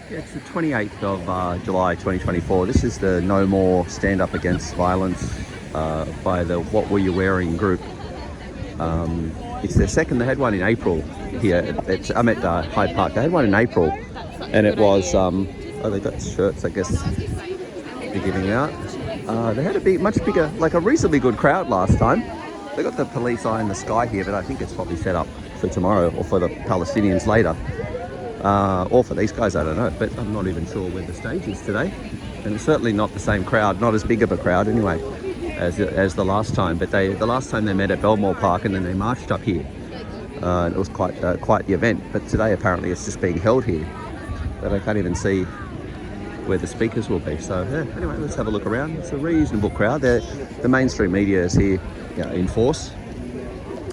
Yeah, it's the 28th of July 2024. This is the No More Stand Up Against Violence by the What Were You Wearing group. It's their second. They had one in April here. I'm at Hyde Park. They had one in April, and it was, they got shirts, I guess, they're giving out. They had a much bigger, like a reasonably good crowd last time. They got the police eye in the sky here, but I think it's probably set up for tomorrow or for the Palestinians later. Or for these guys, I don't know, but I'm not even sure where the stage is today. And it's certainly not the same crowd, not as big of a crowd anyway, as the last time. But the last time they met at Belmore Park and then they marched up here. And it was quite the event. But today apparently it's just being held here. But I can't even see where the speakers will be. So yeah, anyway, let's have a look around. It's a reasonable crowd. The mainstream media is here, in force,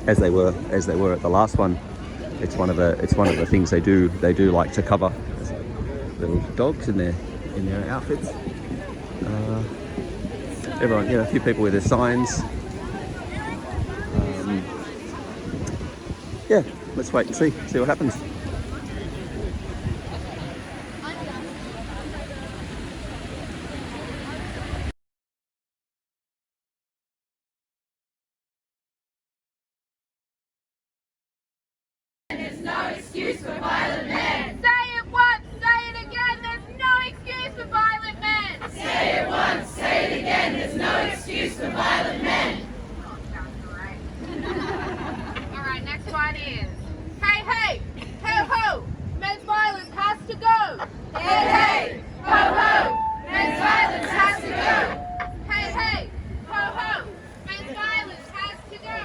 as they were at the last one. It's one of the things they do like to cover. Little dogs in their outfits. Everyone, a few people with their signs. Yeah, let's wait and see what happens. There's no excuse for violent men. Say it once, say it again, there's no excuse for violent men. Say it once, say it again, there's no excuse for violent men. Alright, next one is, hey, hey, ho, ho, men's violence has to go. Hey, hey, ho, ho, men's violence has to go. Hey, hey, ho, ho, men's violence has to go.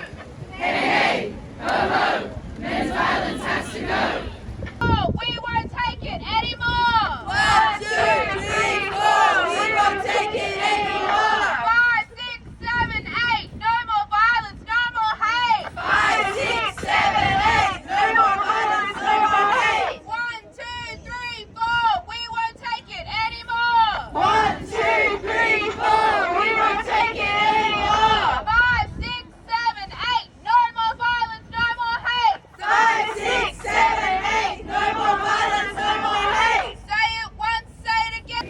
Hey, hey, ho, ho. Men's violence has to go. Oh, we won't take it anymore. 1, 2, 3, 4. We won't take it anymore. 5, 6, 7, 8. No more violence, no more hate. 5, 6, 7, 8. No more violence, no more hate. 1, 2, 3, 4. We won't take it anymore. 1, 2, 3, 4. We won't take it anymore. 5, 6, 7, 8. No more violence, no more hate. 5, 6, 7, 8. No more violence, no more hate. Say it once, say it again.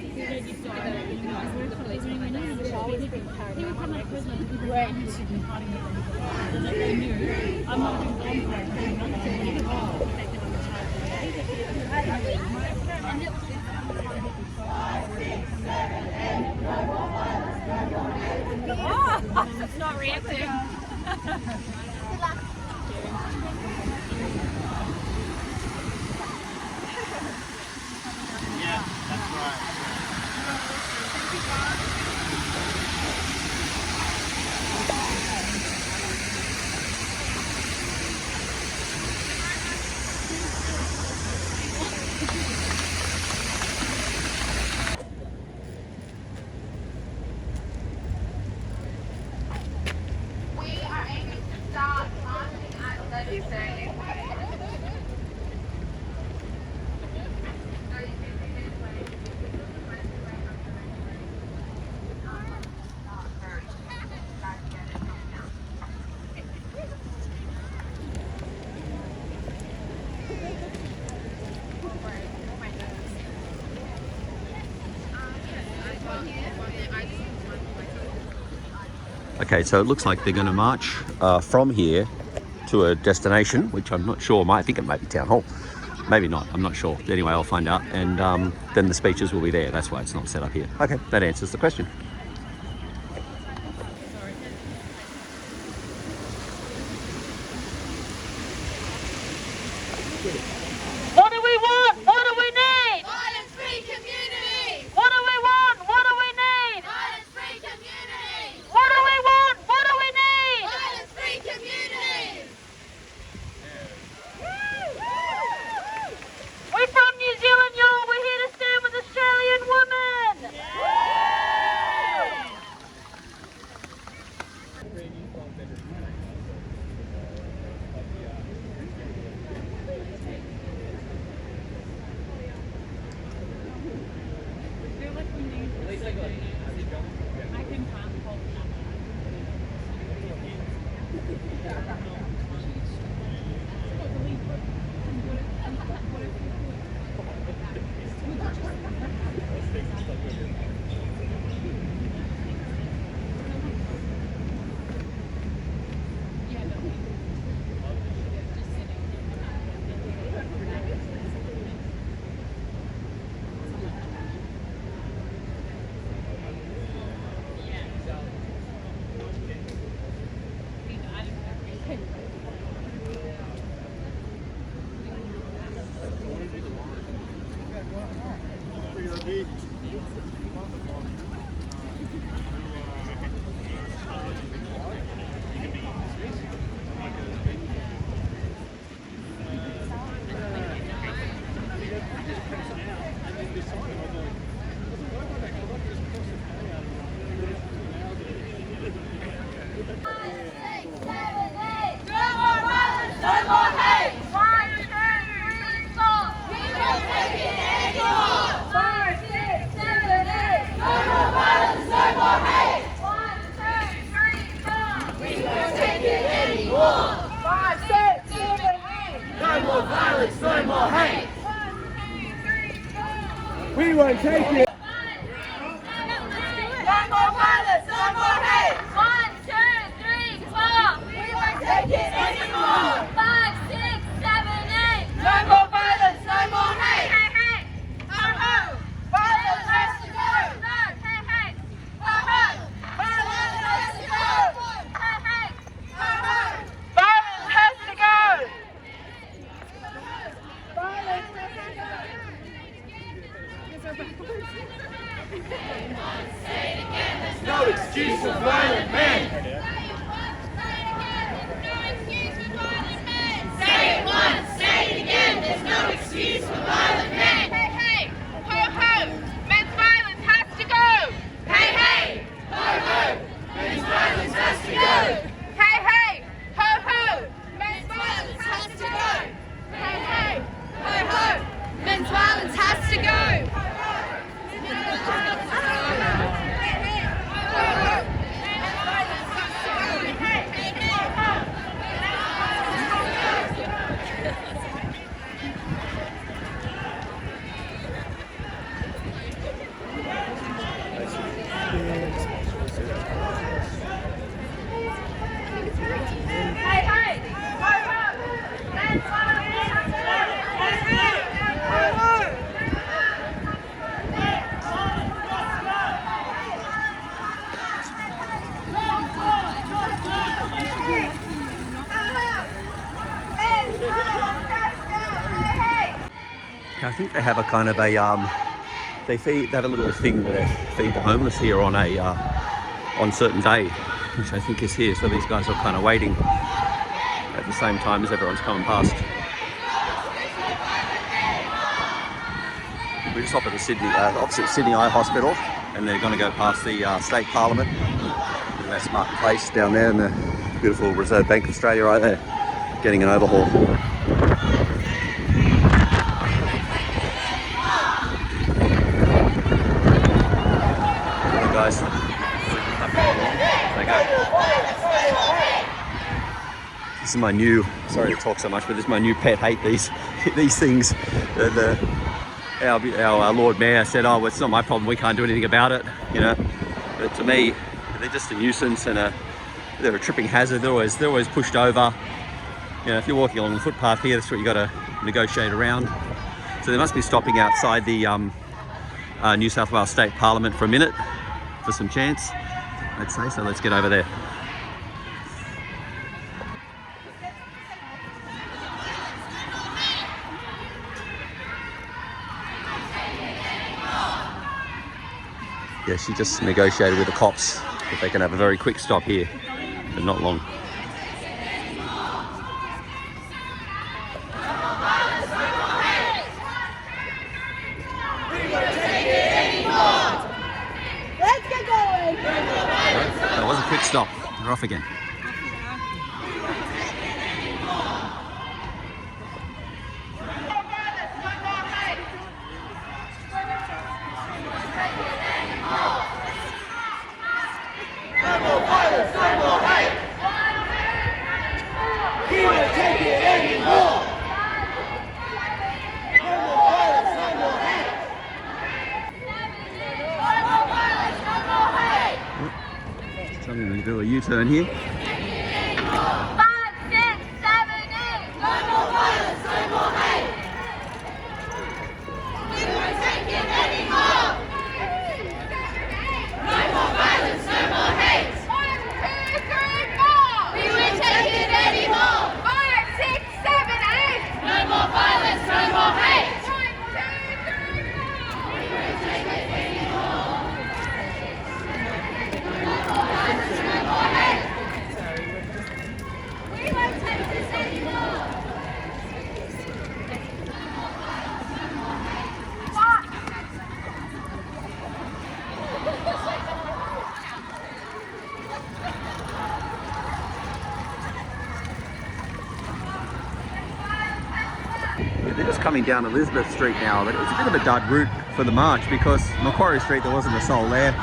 It's not reacting. We are aiming to start marching at 11:30. Okay, so it looks like they're going to march from here to a destination, which I'm not sure. I think it might be Town Hall. Maybe not. I'm not sure. Anyway, I'll find out. And then the speeches will be there. That's why it's not set up here. Okay, that answers the question. What do we want? What do we need? Violence-free community! What do we want? What do we need? Violence-free community! What do we want? What do we need? Violence-free community! We're from New Zealand, y'all. We're here to stand with Australian women. We won't take it. No more violence, no more hate. 1, 2, 3, 4. We won't take it anymore. 5, 6, 7, 8. No more violence, no more hate. Hey, hey. Ho, ho. Violence has to go. No, hey, hey. Ho, ho. Violence has to go. Hey, hey. Ho, ho. Violence has to go. Violence has to go. No excuse for violent men. Say it once, say it again. There's no excuse for violent men. Hey, hey, ho, ho. Men's violence has to go. Hey, hey, ho, ho. Men's violence has to go. Hey, hey, ho, ho. Men's violence has to go. Hey, hey, ho, ho. Men's violence has to go. I think they have a kind of a they have a little thing where they feed the homeless here on a on certain day, which I think is here. So these guys are kind of waiting at the same time as everyone's coming past. We're just opposite Sydney Eye Hospital, and they're going to go past the State Parliament. That's Martin Place down there, and the beautiful Reserve Bank of Australia right there, getting an overhaul. Guys, this is my new, sorry to talk so much, but this is my new pet hate, these things. Our Lord Mayor said, oh, well, it's not my problem, we can't do anything about it, you know. But to me, they're just a nuisance and they're a tripping hazard. They're always pushed over. You know, if you're walking along the footpath here, that's what you got to negotiate around. So they must be stopping outside the New South Wales State Parliament for a minute for some chants, I'd say. So let's get over there. Yeah, she just negotiated with the cops that they can have a very quick stop here, but not long. That was a quick stop. They're off again. Something to do a U-turn here. 5, 6, 7, 8. No more violence, no more hate. We won't take it anymore. No more violence, no more hate. 1, 2, 3, 4. We won't take it anymore. 5, 6, 7, 8. No more violence, no more hate. 1, 2, 3, 4. We won't take coming down Elizabeth Street now, but it was a bit of a dud route for the march because Macquarie Street there wasn't a soul there.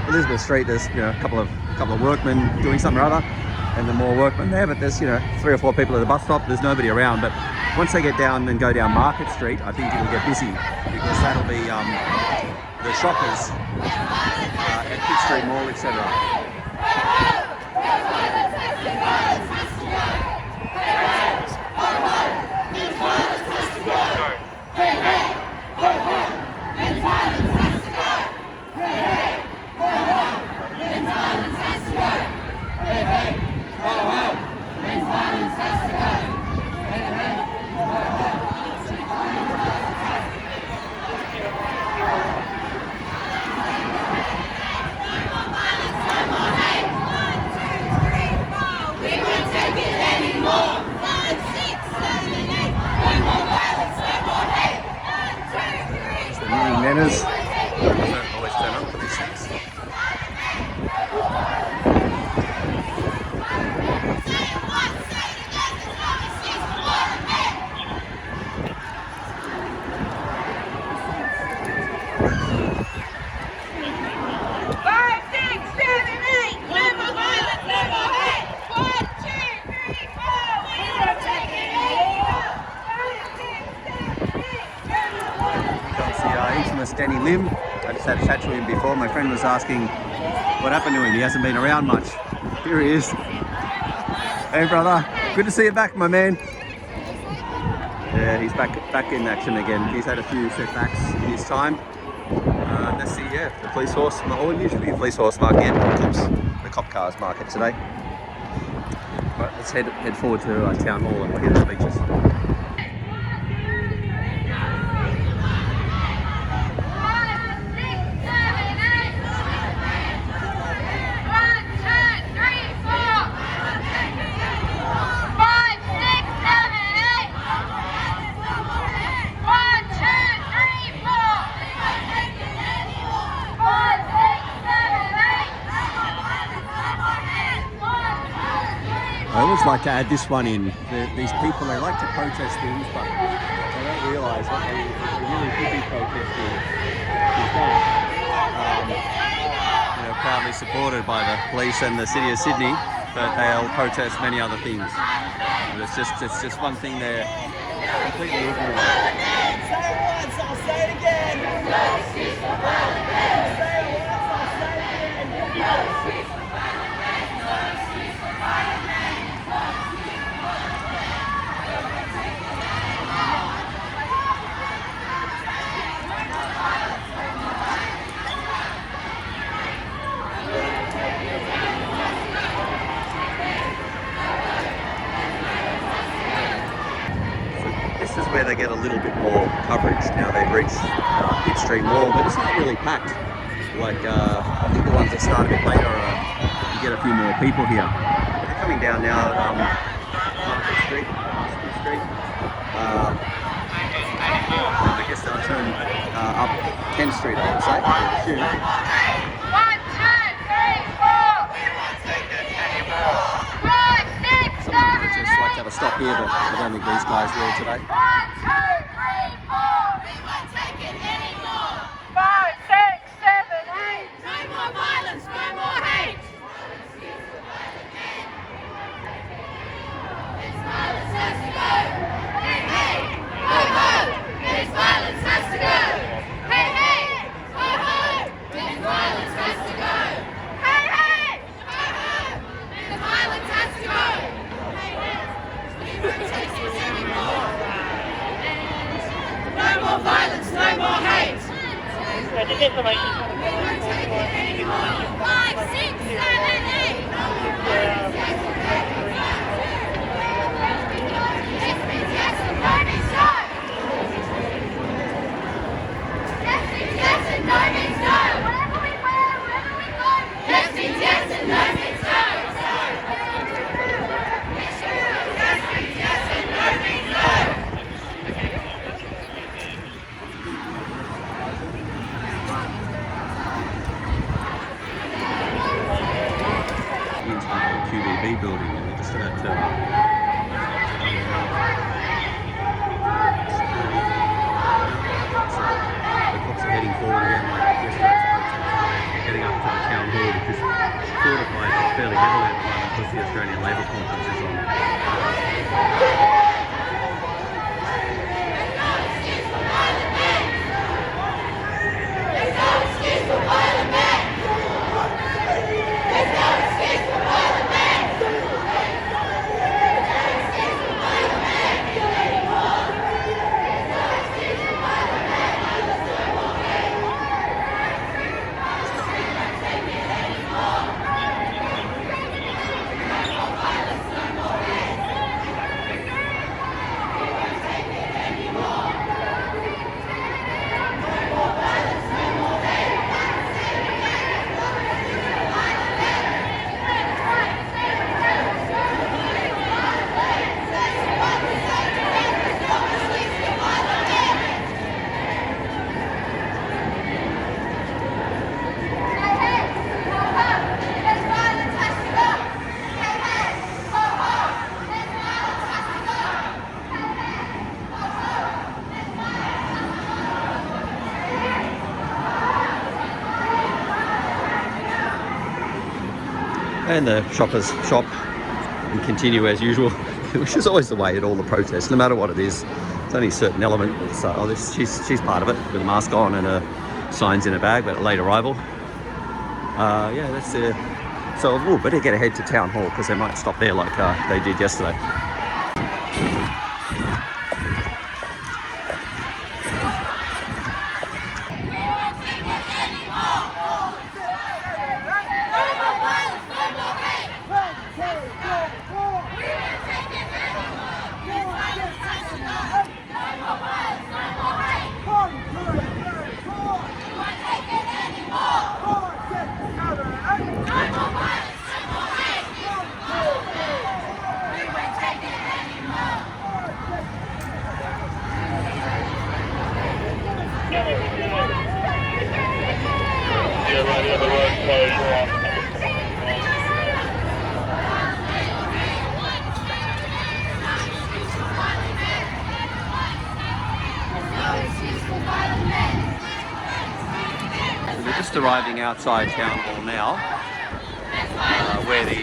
Elizabeth Street there's a couple of workmen doing something or other, and then more workmen there, but there's 3 or 4 people at the bus stop. There's nobody around, but once they get down and go down Market Street, I think it'll get busy because that'll be the shoppers at Pitt Street Mall, etc. Manners. Always turn up for these things. Danny Lim. I just had a chat to him before. My friend was asking what happened to him. He hasn't been around much. Here he is. Hey brother, good to see you back, my man. Yeah, he's back in action again. He's had a few setbacks in his time. That's the police horse, or usually the police horse market, the cop cars market today. Right, let's head forward to Town Hall and we'll hear the speeches. I always like to add this one in. These people, they like to protest things, but they don't realise what they really could be protesting is that. Proudly supported by the police and the City of Sydney, but they'll protest many other things. But it's just one thing they're completely ignorant of. Say it once, I'll say it again. Say it once, I'll say it again. This is where they get a little bit more coverage. Now they've reached Pitt Street Mall, but it's not really packed. Like I think the ones that start a bit later, you get a few more people here. But they're coming down now Market Street, Pitt Street. I guess they'll turn up 10th Street, I would say. Just like to have a stop here, but I don't think these guys will today. 1, 2, 3, 4. We won't take it anymore. 5, 6, 7, 8. No more violence, no more hate. This violence has to go. Hey, hey, ho, ho. This violence has to go. Hey, hey, ho, ho. This violence has to go. Hey, hey, ho, ho. The violence has to go. No more violence, no more hate. We won't take it anymore. 5, 6, 7, 8. This means yes and no means no. Yes means yes and no means no. Whatever we wear, wherever we go. Yes means yes and no means no. Yes means yes and no means no. and the shoppers shop and continue as usual, which is always the way at all the protests, no matter what it is. It's only a certain element. So she's part of it with a mask on and her signs in her bag, but a late arrival. Yeah, that's the. So we'll better get ahead to Town Hall because they might stop there like they did yesterday. We're just arriving outside Town Hall now, where the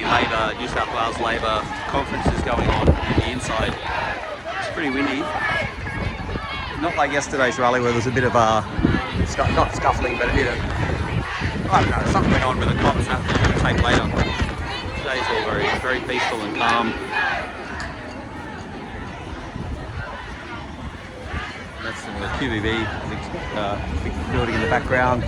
New South Wales Labor conference is going on in the inside. It's pretty windy. Not like yesterday's rally where there was a bit of not scuffling, but a bit of, I don't know, something went on with the cops that we'll take later. Today's all very peaceful and calm. That's the QVB, big building in the background.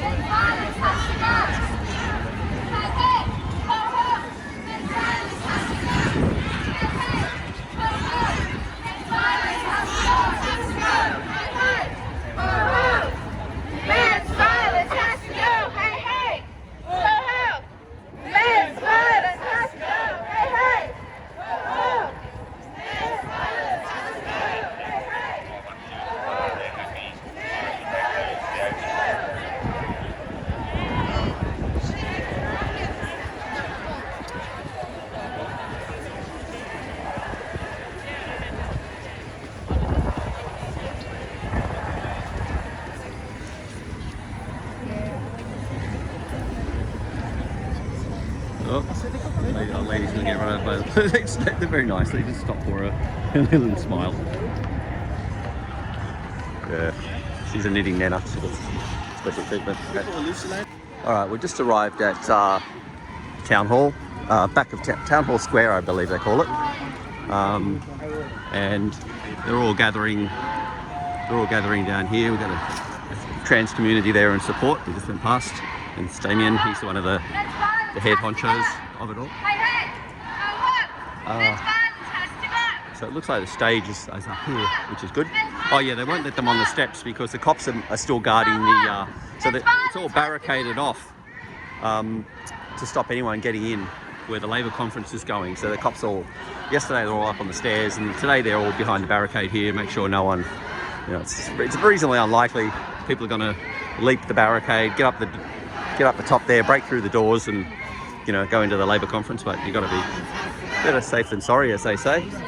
Oh, lady's gonna get run over by them. They're very nice. They just stop for a little smile. Yeah, she's a knitting nana. She gets special treatment. Okay. All right, we just arrived at Town Hall, back of Town Hall Square, I believe they call it. And they're all gathering. They're all gathering down here. We've got a trans community there in support. We just went past, and it's Damien. He's one of the head honchos of it all. So it looks like the stage is up here, which is good. Oh yeah, they won't let them on the steps because the cops are still guarding the, so that it's all barricaded off to stop anyone getting in where the Labor conference is going. So the cops yesterday they're all up on the stairs, and today they're all behind the barricade here, make sure no one, it's reasonably unlikely people are going to leap the barricade, get up the top there, break through the doors and, go into the Labor conference, but you've got to be better safe than sorry, as they say. So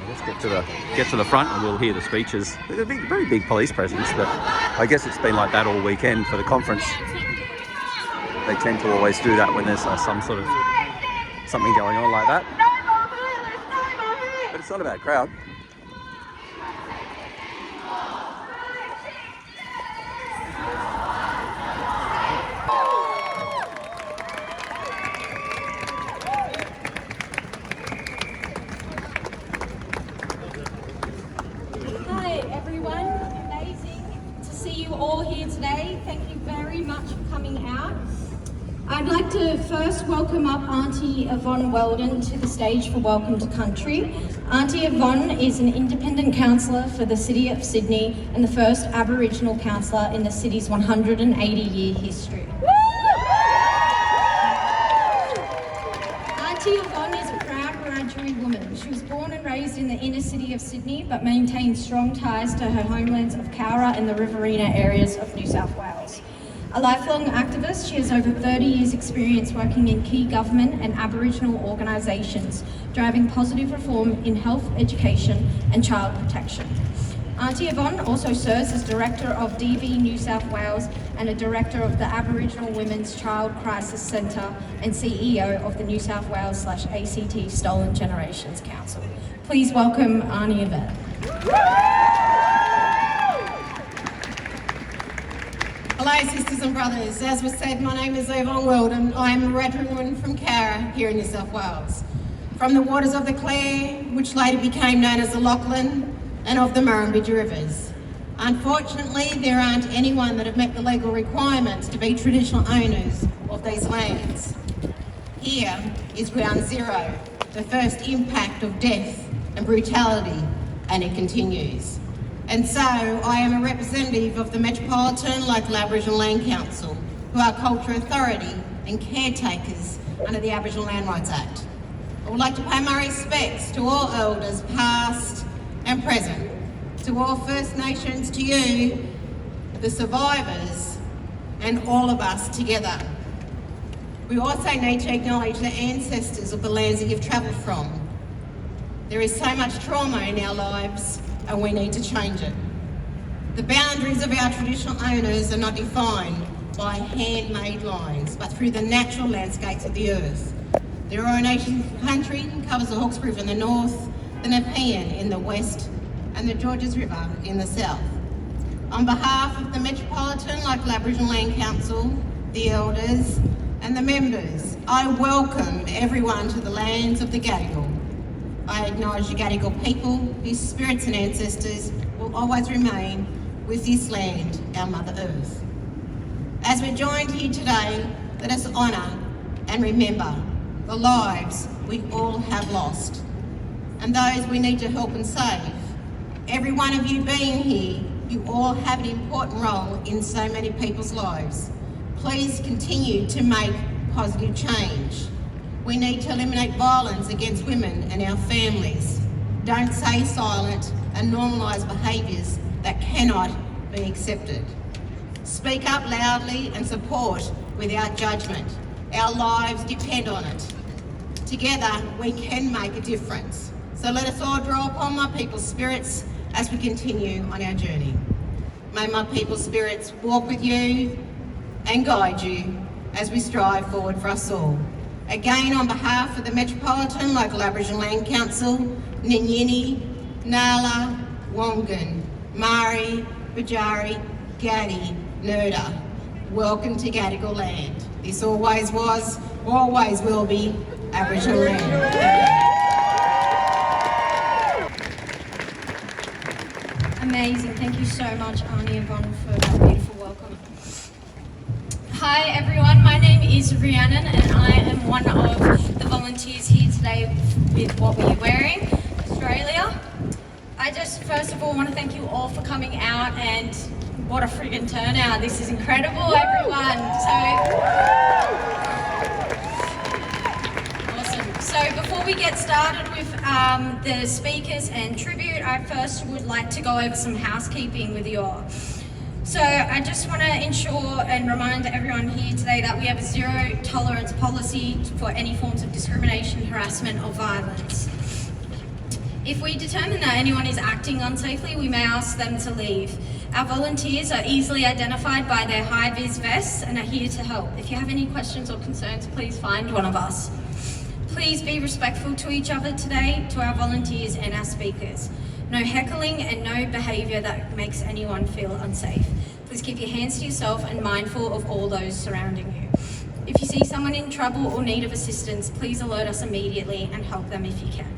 let's get to the front and we'll hear the speeches. There's a very big police presence, but I guess it's been like that all weekend for the conference. They tend to always do that when there's something going on like that. But it's not a bad crowd. All here today. Thank you very much for coming out. I'd like to first welcome up Auntie Yvonne Weldon to the stage for Welcome to Country. Auntie Yvonne is an independent councillor for the City of Sydney and the first Aboriginal councillor in the city's 180-year history. Auntie Yvonne is a proud Wiradjuri woman. She was born and raised in the inner city of Sydney, but maintains strong ties to her homelands of Cowra and the Riverina areas of New South Wales. A lifelong activist, she has over 30 years' experience working in key government and Aboriginal organisations, driving positive reform in health, education and child protection. Auntie Yvonne also serves as Director of DV New South Wales and a Director of the Aboriginal Women's Child Crisis Centre and CEO of the New South Wales/ACT Stolen Generations Council. Please welcome Auntie Yvonne. Hello sisters and brothers, as was said, my name is Yvonne Weldon. I am a Wiradjuri woman from Cara here in New South Wales. From the waters of the Clare, which later became known as the Lachlan, and of the Murrumbidgee rivers. Unfortunately, there aren't anyone that have met the legal requirements to be traditional owners of these lands. Here is ground zero, the first impact of death and brutality, and it continues. And so, I am a representative of the Metropolitan Local Aboriginal Land Council, who are culture authority and caretakers under the Aboriginal Land Rights Act. I would like to pay my respects to all elders past and present, to all First Nations, to you, the survivors, and all of us together. We also need to acknowledge the ancestors of the lands that you've travelled from. There is so much trauma in our lives, and we need to change it. The boundaries of our traditional owners are not defined by handmade lines, but through the natural landscapes of the earth. The Eora Nation country covers the Hawkesbury River in the north, the Nepean in the west, and the Georges River in the south. On behalf of the Metropolitan Local Aboriginal Land Council, the elders, and the members, I welcome everyone to the lands of the Gadigal. I acknowledge the Gadigal people, whose spirits and ancestors will always remain with this land, our Mother Earth. As we're joined here today, let us honour and remember the lives we all have lost, and those we need to help and save. Every one of you being here, you all have an important role in so many people's lives. Please continue to make positive change. We need to eliminate violence against women and our families. Don't stay silent and normalise behaviours that cannot be accepted. Speak up loudly and support without judgment. Our lives depend on it. Together, we can make a difference. So let us all draw upon my people's spirits as we continue on our journey. May my people's spirits walk with you and guide you as we strive forward for us all. Again, on behalf of the Metropolitan Local Aboriginal Land Council, Ninyini, Nala, Wongan, Mari, Bajari, Gadi, Nurda, welcome to Gadigal land. This always was, always will be Aboriginal land. Amazing. Thank you so much, Auntie Yvonne, for that beautiful welcome. Hi everyone, my name is Rhiannon and I am one of the volunteers here today with What Were You Wearing, Australia. I just first of all want to thank you all for coming out, and what a friggin' turnout. This is incredible, everyone. Awesome. So before we get started with the speakers and tribute, I first would like to go over some housekeeping with you all. So I just want to ensure and remind everyone here today that we have a zero tolerance policy for any forms of discrimination, harassment or violence. If we determine that anyone is acting unsafely, we may ask them to leave. Our volunteers are easily identified by their high-vis vests and are here to help. If you have any questions or concerns, please find one of us. Please be respectful to each other today, to our volunteers and our speakers. No heckling and no behaviour that makes anyone feel unsafe. Please keep your hands to yourself and mindful of all those surrounding you. If you see someone in trouble or need of assistance, please alert us immediately and help them if you can.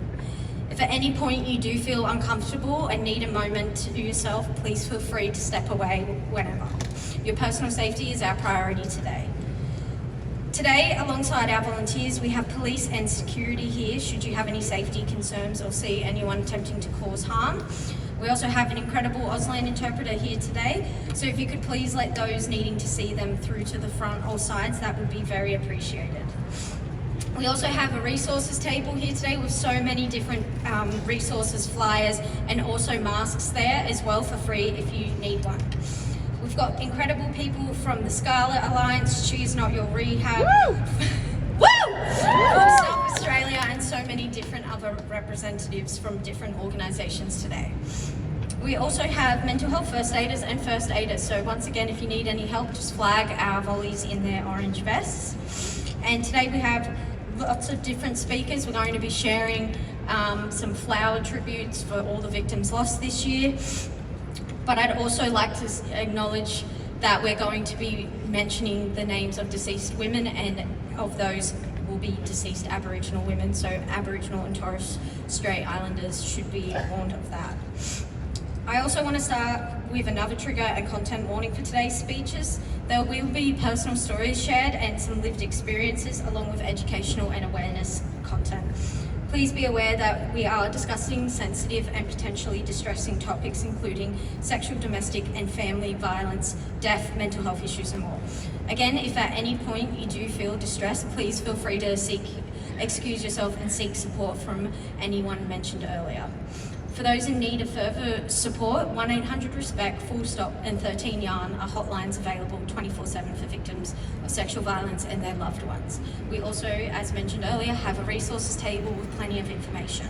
If at any point you do feel uncomfortable and need a moment to yourself, please feel free to step away whenever. Your personal safety is our priority today. Today, alongside our volunteers, we have police and security here should you have any safety concerns or see anyone attempting to cause harm. We also have an incredible Auslan interpreter here today, so if you could please let those needing to see them through to the front or sides, that would be very appreciated. We also have a resources table here today with so many different resources, flyers, and also masks there as well for free if you need one. We've got incredible people from the Scarlet Alliance, Choose Not Your Rehab, South Australia, and so many different other representatives from different organisations today. We also have mental health first aiders and first aiders. So once again, if you need any help, just flag our volleys in their orange vests. And today we have lots of different speakers. We're going to be sharing some flower tributes for all the victims lost this year. But I'd also like to acknowledge that we're going to be mentioning the names of deceased women, and of those will be deceased Aboriginal women. So Aboriginal and Torres Strait Islanders should be warned of that. I also want to start with another trigger and content warning for today's speeches. There will be personal stories shared and some lived experiences, along with educational and awareness content. Please be aware that we are discussing sensitive and potentially distressing topics, including sexual, domestic and family violence, death, mental health issues and more. Again, if at any point you do feel distressed, please feel free to excuse yourself and seek support from anyone mentioned earlier. For those in need of further support, 1-800-RESPECT, full stop, and 13 Yarn are hotlines available 24/7 for victims of sexual violence and their loved ones. We also, as mentioned earlier, have a resources table with plenty of information.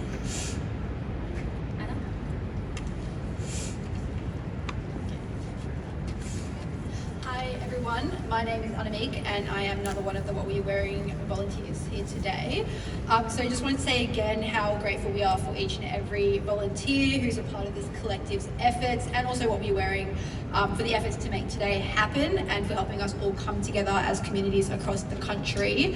Anna? Hi everyone, my name is Annemiek and I am another one of the What Were You Wearing volunteers here today. So I just want to say again how grateful we are for each and every volunteer who's a part of this collective's efforts, and also What Were You Wearing for the efforts to make today happen and for helping us all come together as communities across the country.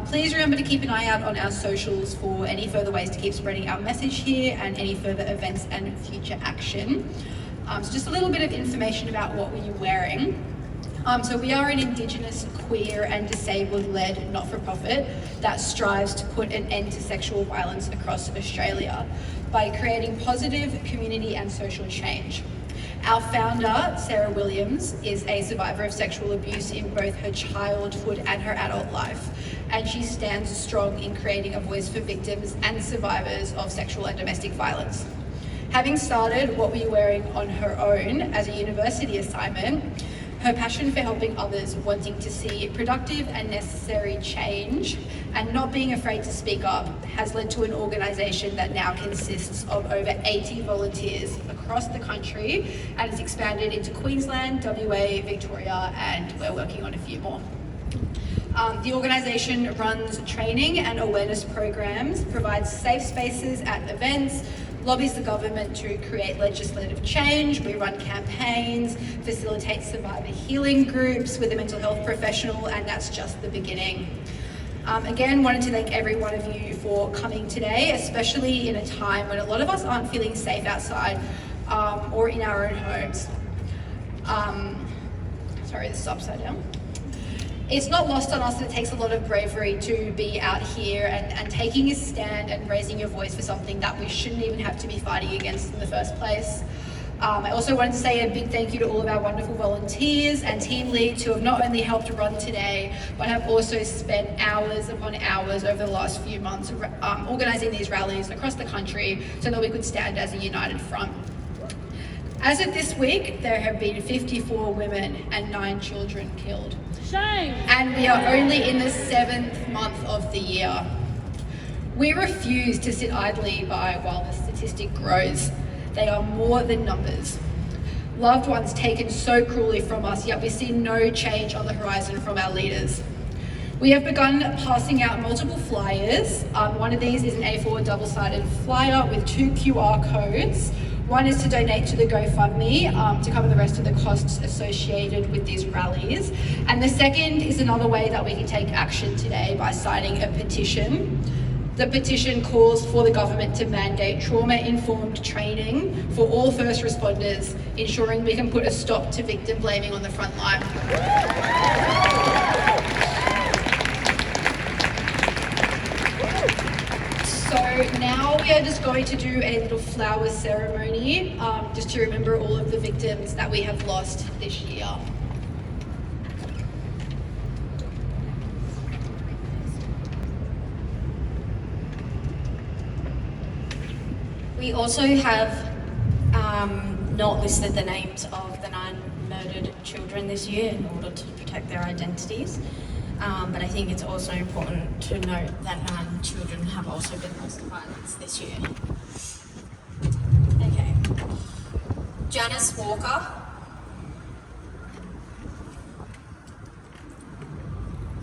Please remember to keep an eye out on our socials for any further ways to keep spreading our message here and any further events and future action. So just a little bit of information about What Were You Wearing. So we are an Indigenous, queer and disabled-led not-for-profit that strives to put an end to sexual violence across Australia by creating positive community and social change. Our founder, Sarah Williams, is a survivor of sexual abuse in both her childhood and her adult life, and she stands strong in creating a voice for victims and survivors of sexual and domestic violence. Having started What Were You Wearing on her own as a university assignment, her passion for helping others, wanting to see productive and necessary change, and not being afraid to speak up, has led to an organisation that now consists of over 80 volunteers across the country and has expanded into Queensland, WA, Victoria, and we're working on a few more. The organisation runs training and awareness programs, provides safe spaces at events, lobbies the government to create legislative change. We run campaigns, facilitate survivor healing groups with a mental health professional, and that's just the beginning. Again, wanted to thank every one of you for coming today, especially in a time when a lot of us aren't feeling safe outside or in our own homes. Sorry, this is upside down. It's not lost on us that it takes a lot of bravery to be out here and taking a stand and raising your voice for something that we shouldn't even have to be fighting against in the first place. I also wanted to say a big thank you to all of our wonderful volunteers and team leads who have not only helped run today, but have also spent hours upon hours over the last few months organising these rallies across the country so that we could stand as a united front. As of this week, there have been 54 women and 9 children killed. Shame. And we are only in the 7th month of the year. We refuse to sit idly by while the statistic grows. They are more than numbers. Loved ones taken so cruelly from us, yet we see no change on the horizon from our leaders. We have begun passing out multiple flyers. One of these is an A4 double-sided flyer with 2 QR codes. One is to donate to the GoFundMe to cover the rest of the costs associated with these rallies. And the second is another way that we can take action today by signing a petition. The petition calls for the government to mandate trauma-informed training for all first responders, ensuring we can put a stop to victim blaming on the front line. So now we are just going to do a little flower ceremony, just to remember all of the victims that we have lost this year. We also have not listed the names of the 9 murdered children this year in order to protect their identities. But I think it's also important to note that 9 children have also been lost to violence this year. Okay. Janice Walker,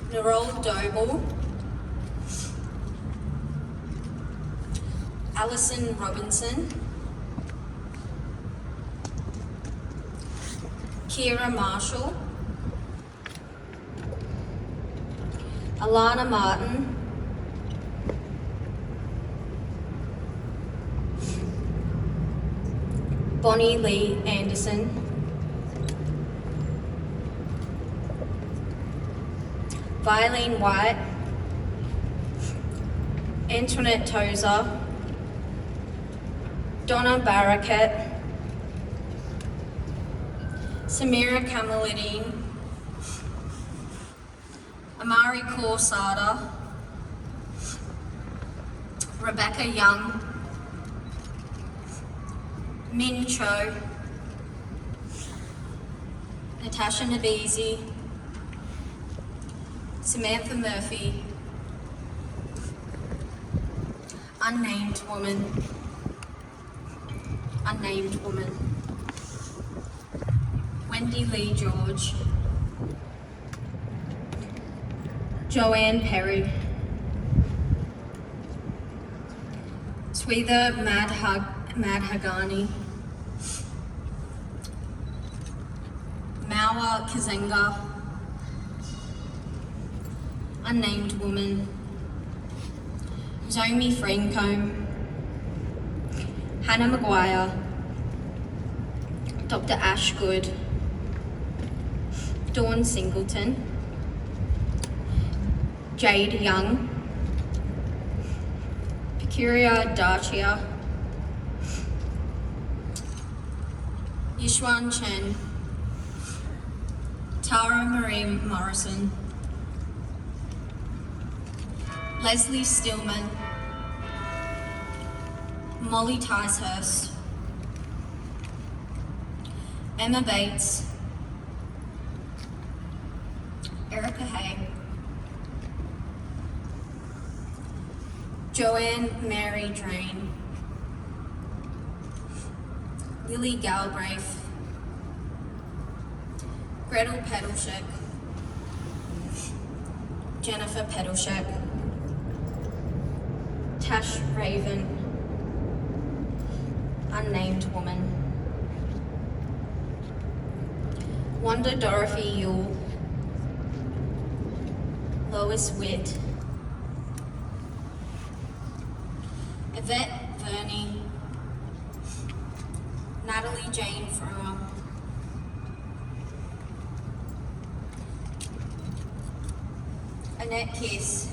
Narol Doble, Alison Robinson, Kira Marshall, Alana Martin, Bonnie Lee Anderson, Violene White, Antoinette Tozer, Donna Barakat, Samira Kamaluddin, Amari Corsada, Rebecca Young, Min Cho, Natasha Nabizi, Samantha Murphy, Unnamed Woman, Wendy Lee George, Joanne Perry, Swetha Madhagani, Mawa Kazenga, Unnamed Woman, Zomi Francombe, Hannah Maguire, Dr. Ashgood, Dawn Singleton, Jade Young, Pekuria Darchia, Yishwan Chen, Tara Marie Morrison, Leslie Stillman, Molly Ticehurst, Emma Bates, Erica Hay, Joanne Mary Drain, Lily Galbraith, Gretel Pedalshek, Jennifer Pedalshek, Tash Raven, Unnamed Woman, Wanda Dorothy Yule, Lois Witt, Yvette Verney, Natalie Jane Frewer, Annette Kiss,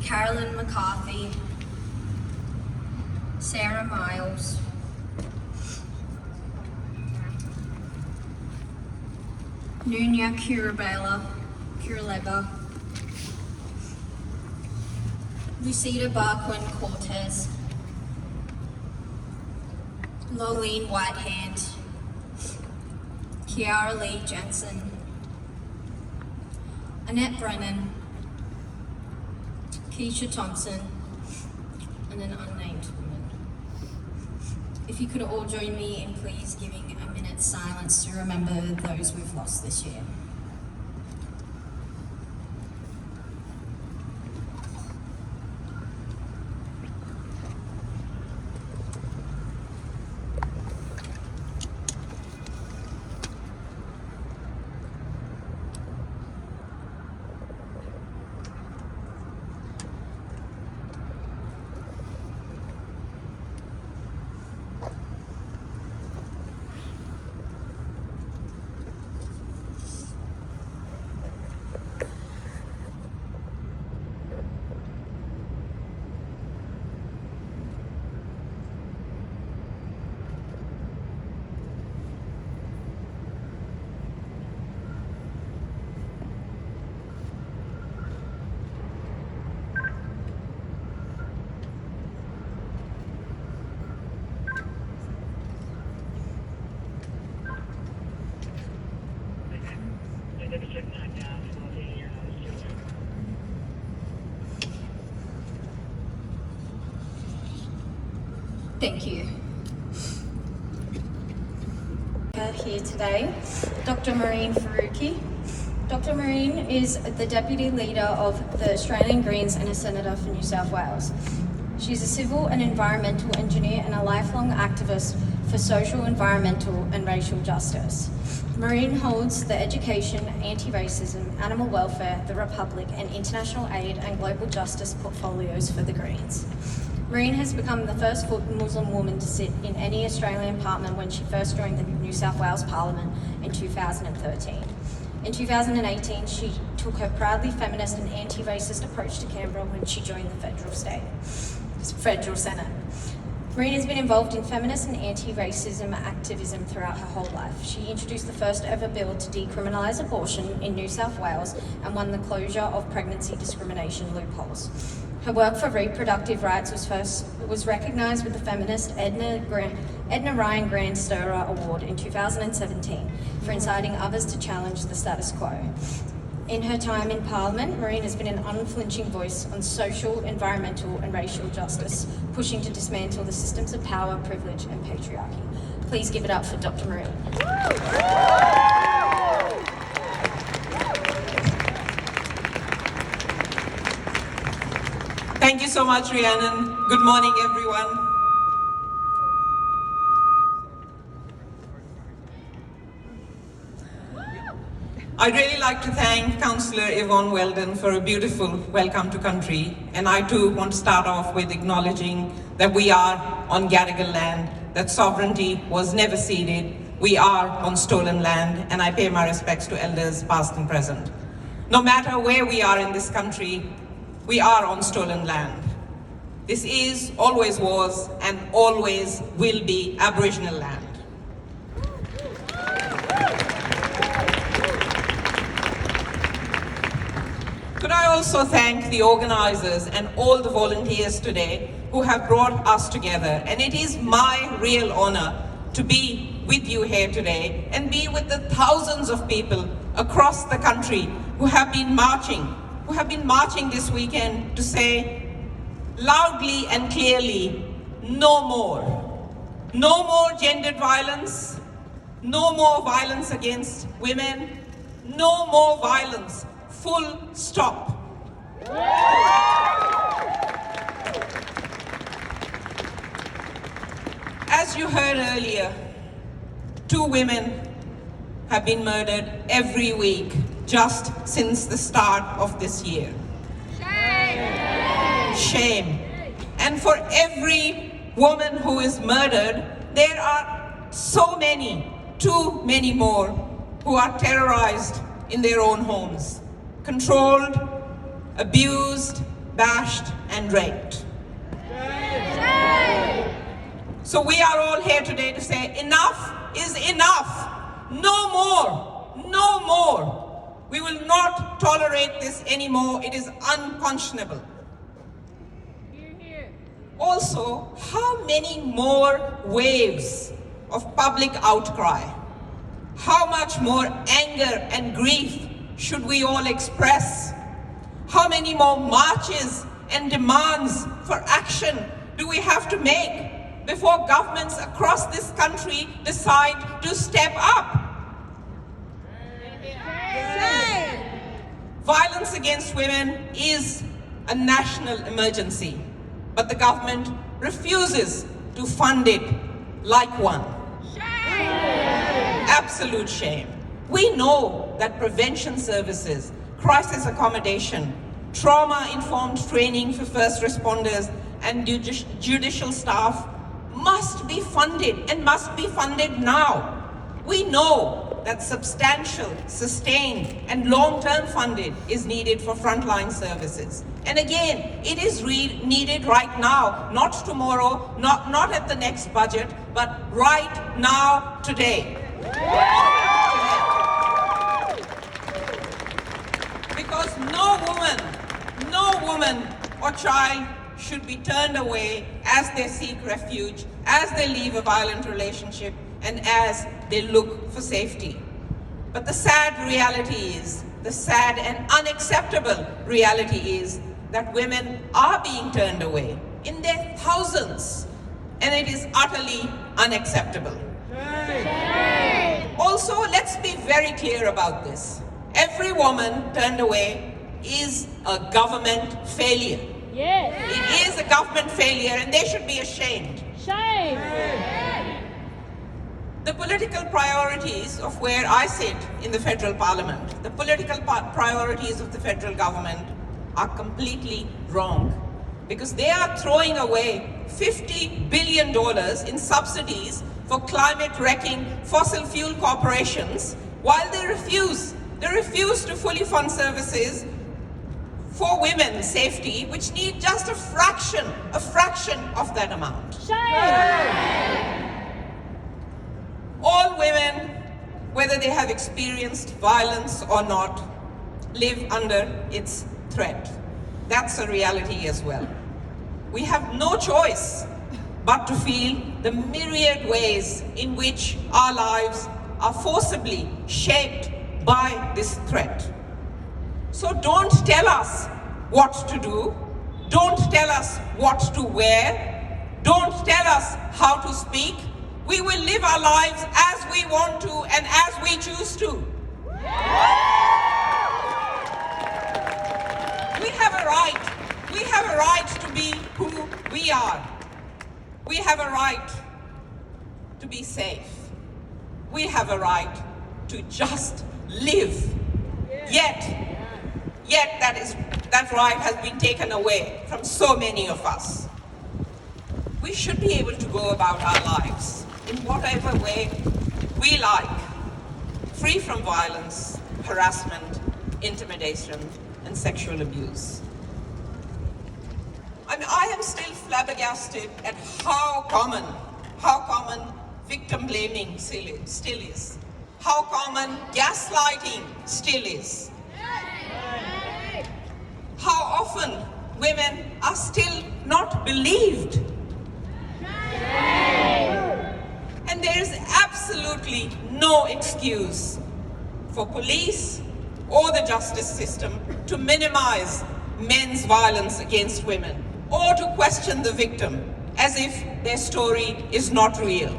Carolyn McCarthy, Sarah Miles, Nunya Kuraleba, Lucida Barquin Cortez, Lolene Whitehand, Kiara Lee Jensen, Annette Brennan, Keisha Thompson, and an unnamed woman. If you could all join me in please giving a minute's silence to remember those we've lost this year. Thank you. organiser here today, Dr. Mehreen Faruqi. Dr. Mehreen is the Deputy Leader of the Australian Greens and a Senator for New South Wales. She's a civil and environmental engineer and a lifelong activist for social, environmental and racial justice. Mehreen holds the education, anti-racism, animal welfare, the Republic and international aid and global justice portfolios for the Greens. Mehreen has become the first Muslim woman to sit in any Australian parliament when she first joined the New South Wales Parliament in 2013. In 2018, she took her proudly feminist and anti-racist approach to Canberra when she joined the Federal Senate. Mehreen has been involved in feminist and anti-racism activism throughout her whole life. She introduced the first ever bill to decriminalise abortion in New South Wales and won the closure of pregnancy discrimination loopholes. Her work for reproductive rights was recognised with the feminist Edna Ryan Grand Stirrer Award in 2017 for inciting others to challenge the status quo. In her time in Parliament, Mehreen has been an unflinching voice on social, environmental and racial justice, pushing to dismantle the systems of power, privilege and patriarchy. Please give it up for Dr. Mehreen. Thank you so much, Rhiannon. Good morning, everyone. I'd really like to thank Councillor Yvonne Weldon for a beautiful welcome to country. And I too want to start off with acknowledging that we are on Gadigal land, that sovereignty was never ceded. We are on stolen land, and I pay my respects to elders past and present. No matter where we are in this country, we are on stolen land. This is, always was, and always will be Aboriginal land. Could I also thank the organisers and all the volunteers today who have brought us together. And it is my real honour to be with you here today and be with the thousands of people across the country who have been marching this weekend to say loudly and clearly, no more. No more gendered violence, no more violence against women, no more violence. Full stop. As you heard earlier, 2 women have been murdered every week just since the start of this year. Shame! Shame. And for every woman who is murdered, there are so many, too many more, who are terrorized in their own homes. Controlled, abused, bashed, and raped. So we are all here today to say enough is enough. No more, no more. We will not tolerate this anymore. It is unconscionable. Also, how many more waves of public outcry? How much more anger and grief should we all express? How many more marches and demands for action do we have to make before governments across this country decide to step up? Violence against women is a national emergency, but the government refuses to fund it like one. Shame! Absolute shame. We know that prevention services, crisis accommodation, trauma-informed training for first responders and judicial staff must be funded and must be funded now. We know that substantial, sustained and long-term funding is needed for frontline services. And again, it is needed right now, not tomorrow, not at the next budget, but right now, today. Because no woman or child should be turned away as they seek refuge, as they leave a violent relationship, and as they look for safety. But the sad reality is, the sad and unacceptable reality is that women are being turned away in their thousands, and it is utterly unacceptable. Shame. also, let's be very clear about this. Every woman turned away is a government failure. Yes. It is a government failure and they should be ashamed. Shame. The political priorities of where I sit in the federal parliament, the political priorities of the federal government are completely wrong because they are throwing away $50 billion in subsidies for climate-wrecking fossil fuel corporations while they refuse to fully fund services for women's safety, which need just a fraction of that amount. Shame. All women, whether they have experienced violence or not, live under its threat. That's a reality as well. We have no choice but to feel the myriad ways in which our lives are forcibly shaped by this threat. So don't tell us what to do, don't tell us what to wear, don't tell us how to speak. We will live our lives as we want to and as we choose to. We have a right to be who we are. We have a right to be safe. We have a right to just live. Yet that right has been taken away from so many of us. We should be able to go about our lives in whatever way we like, free from violence, harassment, intimidation, and sexual abuse. I am still flabbergasted at how common victim blaming still is, how common gaslighting still is, how often women are still not believed. And there is absolutely no excuse for police or the justice system to minimize men's violence against women or to question the victim as if their story is not real.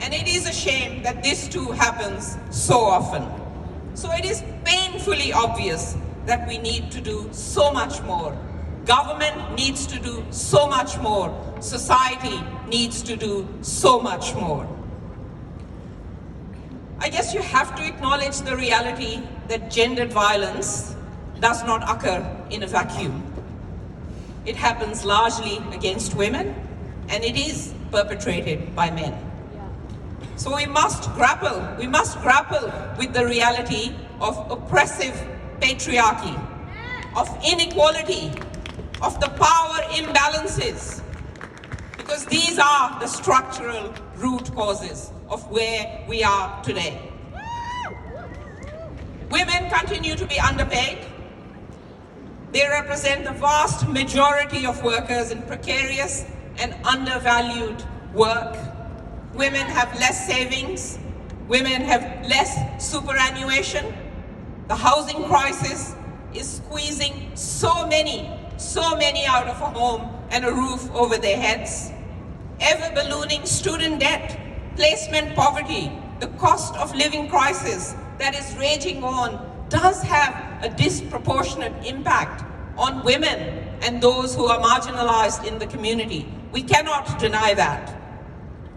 And it is a shame that this too happens so often. So it is painfully obvious that we need to do so much more. Government needs to do so much more. Society needs to do so much more. I guess you have to acknowledge the reality that gendered violence does not occur in a vacuum. It happens largely against women, and it is perpetrated by men. So we must grapple with the reality of oppressive patriarchy, of inequality, of the power imbalances, because these are the structural root causes of where we are today. Women continue to be underpaid. They represent the vast majority of workers in precarious and undervalued work. Women have less savings. Women have less superannuation. The housing crisis is squeezing so many out of a home and a roof over their heads. Ever-ballooning student debt, placement poverty, the cost of living crisis that is raging on does have a disproportionate impact on women and those who are marginalized in the community. We cannot deny that.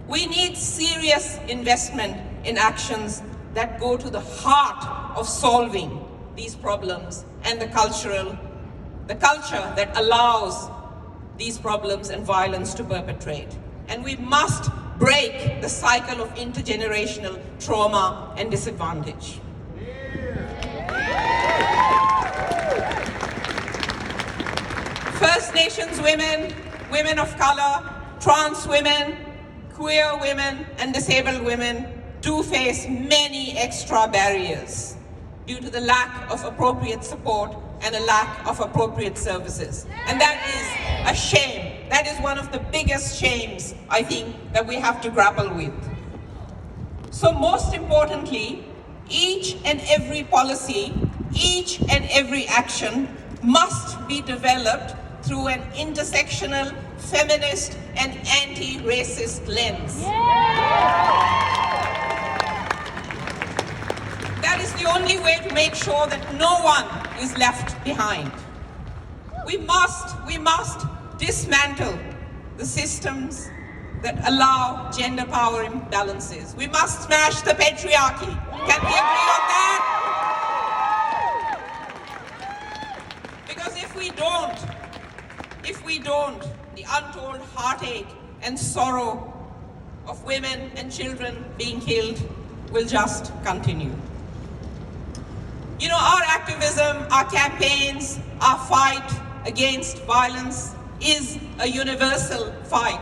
We need serious investment in actions that go to the heart of solving these problems and the culture that allows these problems and violence to perpetrate. And we must break the cycle of intergenerational trauma and disadvantage. First Nations women, women of color, trans women, queer women, and disabled women do face many extra barriers due to the lack of appropriate support and a lack of appropriate services. And that is a shame. That is one of the biggest shames, I think, that we have to grapple with. So most importantly, each and every policy, each and every action must be developed through an intersectional, feminist, and anti-racist lens. Yeah. only way to make sure that no one is left behind. We must dismantle the systems that allow gender power imbalances. We must smash the patriarchy. Can we agree on that? Because if we don't, the untold heartache and sorrow of women and children being killed will just continue. You know, our activism, our campaigns, our fight against violence is a universal fight.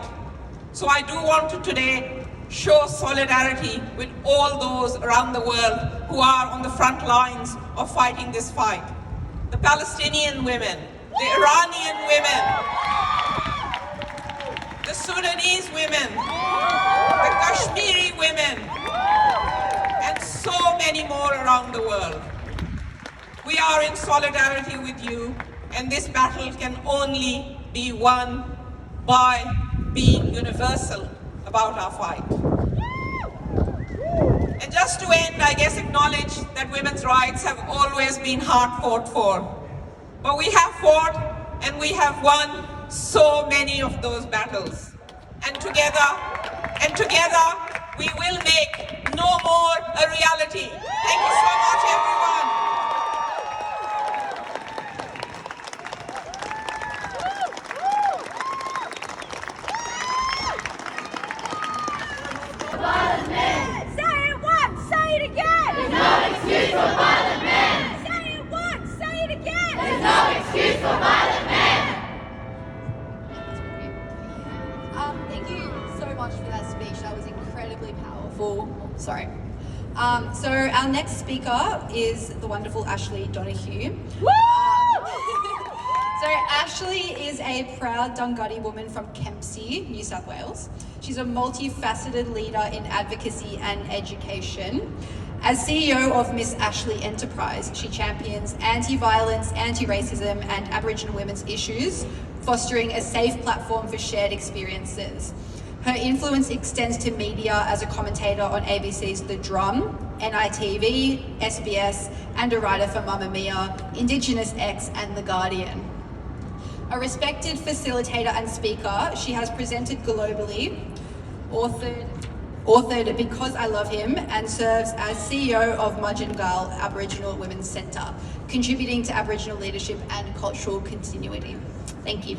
So I do want to today show solidarity with all those around the world who are on the front lines of fighting this fight. The Palestinian women, the Iranian women, the Sudanese women, the Kashmiri women, and so many more around the world. We are in solidarity with you, and this battle can only be won by being universal about our fight. And just to end, I guess acknowledge that women's rights have always been hard fought for. But we have fought and we have won so many of those battles. And together, we will make no more a reality. Thank you so much, everyone. Say it once, say it again. There's no excuse for violent men. Say it once, say it again. There's no excuse for violent men. Thank you so much for that speech. That was incredibly powerful. Sorry. So our next speaker is the wonderful Ashlee Donohue. So Ashlee is a proud Dunghutti woman from Kempsey, New South Wales. She's a multifaceted leader in advocacy and education. As CEO of Miss Ashlee Enterprise, she champions anti-violence, anti-racism and Aboriginal women's issues, fostering a safe platform for shared experiences. Her influence extends to media as a commentator on ABC's The Drum, NITV, SBS, and a writer for Mamma Mia, Indigenous X and The Guardian. A respected facilitator and speaker, she has presented globally, authored Because I Love Him, and serves as CEO of Mudgin-Gal Aboriginal Women's Centre, contributing to Aboriginal leadership and cultural continuity. Thank you.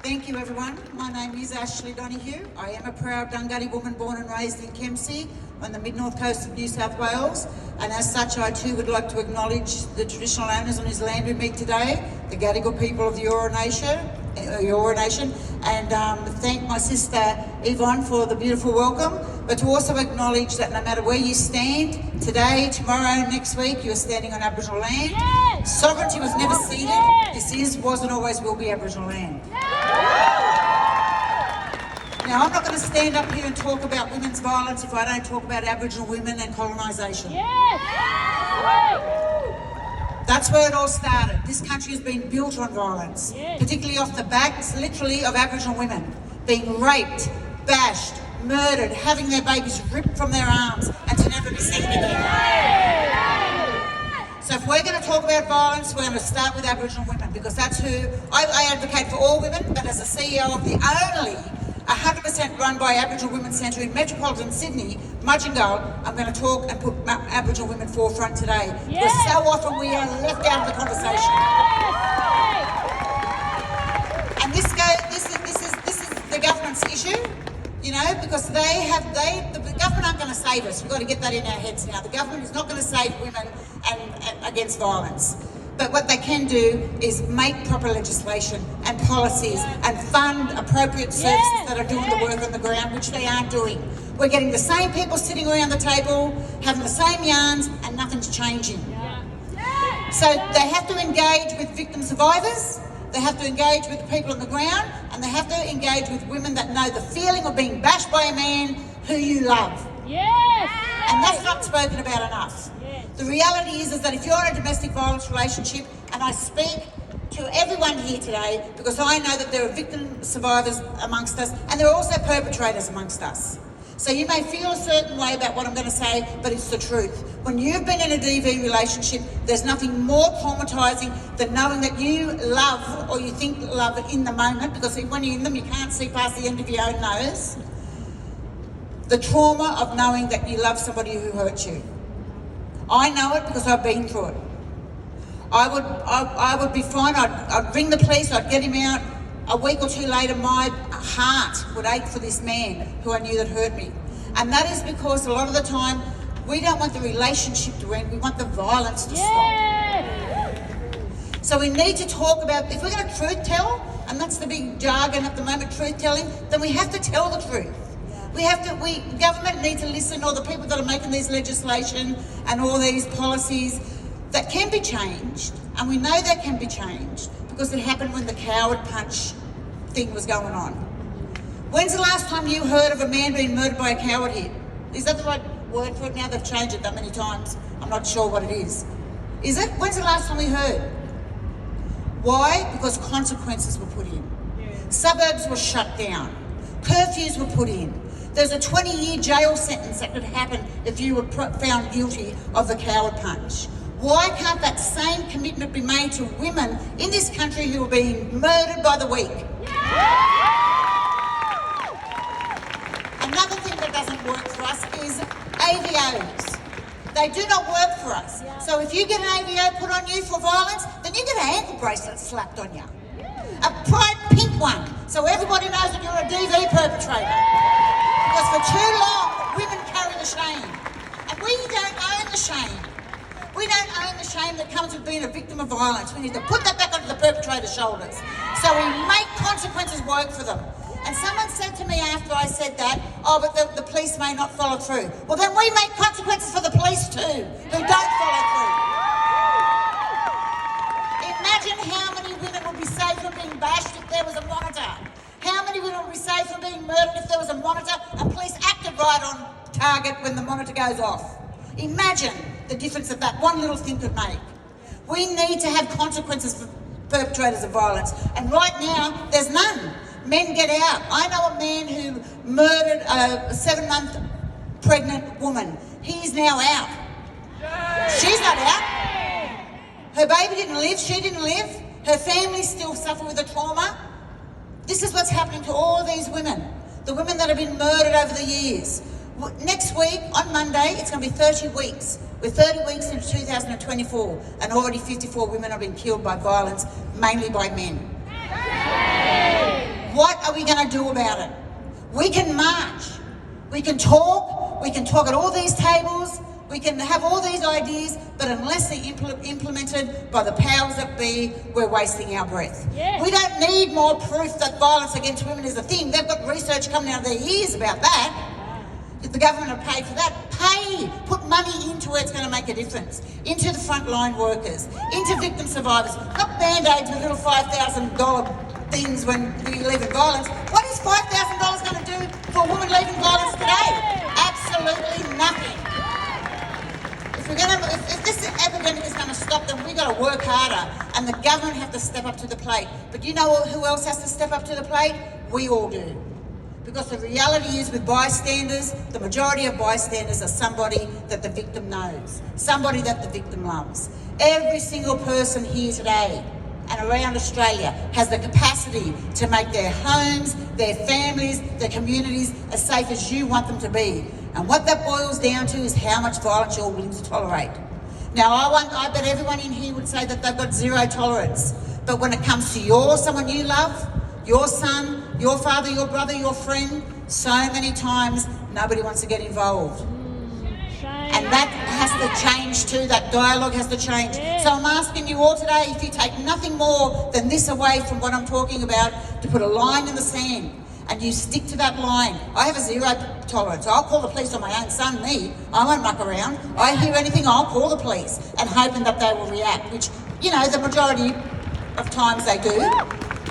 Thank you, everyone. My name is Ashlee Donohue. I am a proud Dunghutti woman born and raised in Kempsey on the mid-north coast of New South Wales, and as such I too would like to acknowledge the traditional owners on whose land we meet today, the Gadigal people of the Eora Nation, and thank my sister Yvonne for the beautiful welcome, but to also acknowledge that no matter where you stand, today, tomorrow, next week, you're standing on Aboriginal land. Yes. Sovereignty was never ceded. Yes. This is, was and always will be Aboriginal land. Yes. Now, I'm not going to stand up here and talk about women's violence if I don't talk about Aboriginal women and colonisation. Yes. That's where it all started. This country has been built on violence, particularly off the backs, literally, of Aboriginal women being raped, bashed, murdered, having their babies ripped from their arms and to never be seen again. So if we're going to talk about violence, we're going to start with Aboriginal women, because that's who I advocate for all women, but as a CEO of the only 100% run by Aboriginal Women's Centre in metropolitan Sydney, Mudgin-Gal, I'm going to talk and put Aboriginal women forefront today. Because so often we are left out of the conversation. And this is the government's issue, you know, because the government aren't going to save us. We've got to get that in our heads now. The government is not going to save women and against violence. But what they can do is make proper legislation and policies and fund appropriate services that are doing the work on the ground, which they aren't doing. We're getting the same people sitting around the table, having the same yarns, and nothing's changing. So they have to engage with victim survivors, they have to engage with the people on the ground, and they have to engage with women that know the feeling of being bashed by a man who you love. And that's not spoken about enough. The reality is that if you're in a domestic violence relationship, and I speak to to everyone here today because I know that there are victim survivors amongst us and there are also perpetrators amongst us. So you may feel a certain way about what I'm going to say, but it's the truth. When you've been in a DV relationship, there's nothing more traumatising than knowing that you love, or you think love in the moment, because when you're in them, you can't see past the end of your own nose. The trauma of knowing that you love somebody who hurt you. I know it because I've been through it. I would be fine, I'd ring the police, I'd get him out. A week or two later, my heart would ache for this man who I knew that hurt me. And that is because a lot of the time, we don't want the relationship to end, we want the violence to stop. So we need to talk about, if we're going to truth tell, and that's the big jargon at the moment, truth telling, then we have to tell the truth. Government need to listen, or the people that are making these legislation and all these policies that can be changed, and we know that can be changed because it happened when the coward punch thing was going on. When's the last time you heard of a man being murdered by a coward here? Is that the right word for it now? They've changed it that many times. I'm not sure what it is. Is it? When's the last time we heard? Why? Because consequences were put in. Suburbs were shut down. Curfews were put in. There's a 20-year jail sentence that could happen if you were found guilty of the coward punch. Why can't that same commitment be made to women in this country who are being murdered by the week? Another thing that doesn't work for us is AVOs. They do not work for us. So if you get an AVO put on you for violence, then you get an ankle bracelet slapped on you. A bright pink one, so everybody knows that you're a DV perpetrator. Because for too long, women carry the shame. And we don't own the shame. We don't own the shame that comes with being a victim of violence. We need to put that back onto the perpetrator's shoulders. So we make consequences work for them. And someone said to me after I said that, oh, but the police may not follow through. Well, then we make consequences for the police too, who don't follow through. Imagine how many women would be safe from being bashed if there was a monitor. How many women would be safe from being murdered if there was a monitor and police acted right on target when the monitor goes off? Imagine the difference that that one little thing could make. We need to have consequences for perpetrators of violence. And right now, there's none. Men get out. I know a man who murdered a 7-month pregnant woman. He's now out. She's not out. Her baby didn't live. She didn't live. Her family still suffer with the trauma. This is what's happening to all these women. The women that have been murdered over the years. Next week, on Monday, it's going to be 30 weeks. We're 30 weeks into 2024, and already 54 women have been killed by violence, mainly by men. What are we going to do about it? We can march. We can talk. We can talk at all these tables. We can have all these ideas, but unless they're implemented by the powers that be, we're wasting our breath. Yeah. We don't need more proof that violence against women is a thing. They've got research coming out of their ears about that. If the government will pay for that, put money into where it's going to make a difference. Into the frontline workers, into victim survivors, not band-aids with little $5,000 things when you leave in violence. What is $5,000 going to do for a woman leaving violence today? Absolutely nothing. If this epidemic is going to stop, then we've got to work harder, and the government have to step up to the plate. But you know who else has to step up to the plate? We all do. Because the reality is with bystanders, the majority of bystanders are somebody that the victim knows, somebody that the victim loves. Every single person here today and around Australia has the capacity to make their homes, their families, their communities as safe as you want them to be. And what that boils down to is how much violence you're willing to tolerate. Now, I bet everyone in here would say that they've got zero tolerance. But when it comes to someone you love, your son, your father, your brother, your friend, so many times nobody wants to get involved. And that has to change too, that dialogue has to change. So I'm asking you all today, if you take nothing more than this away from what I'm talking about, to put a line in the sand and you stick to that line. I have a zero tolerance. I'll call the police on my own son, me. I won't muck around. I hear anything, I'll call the police and hoping that they will react, which, you know, the majority of times they do.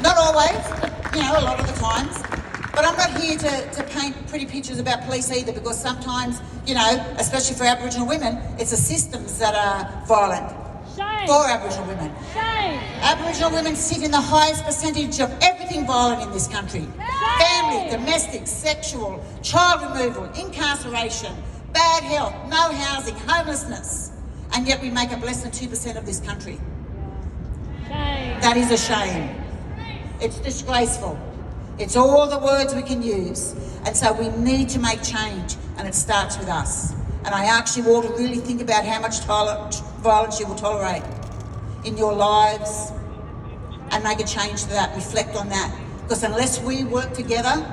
Not always, but, you know, a lot of the times. But I'm not here to paint pretty pictures about police either, because sometimes, you know, especially for Aboriginal women, it's the systems that are violent. for Aboriginal women. Shame. Aboriginal women sit in the highest percentage of everything violent in this country. Family, domestic, sexual, child removal, incarceration, bad health, no housing, homelessness. And yet we make up less than 2% of this country. Shame. That is a shame. It's disgraceful. It's all the words we can use. And so we need to make change, and it starts with us. And I ask you all to really think about how much violence you will tolerate in your lives and make a change to that, reflect on that. Because unless we work together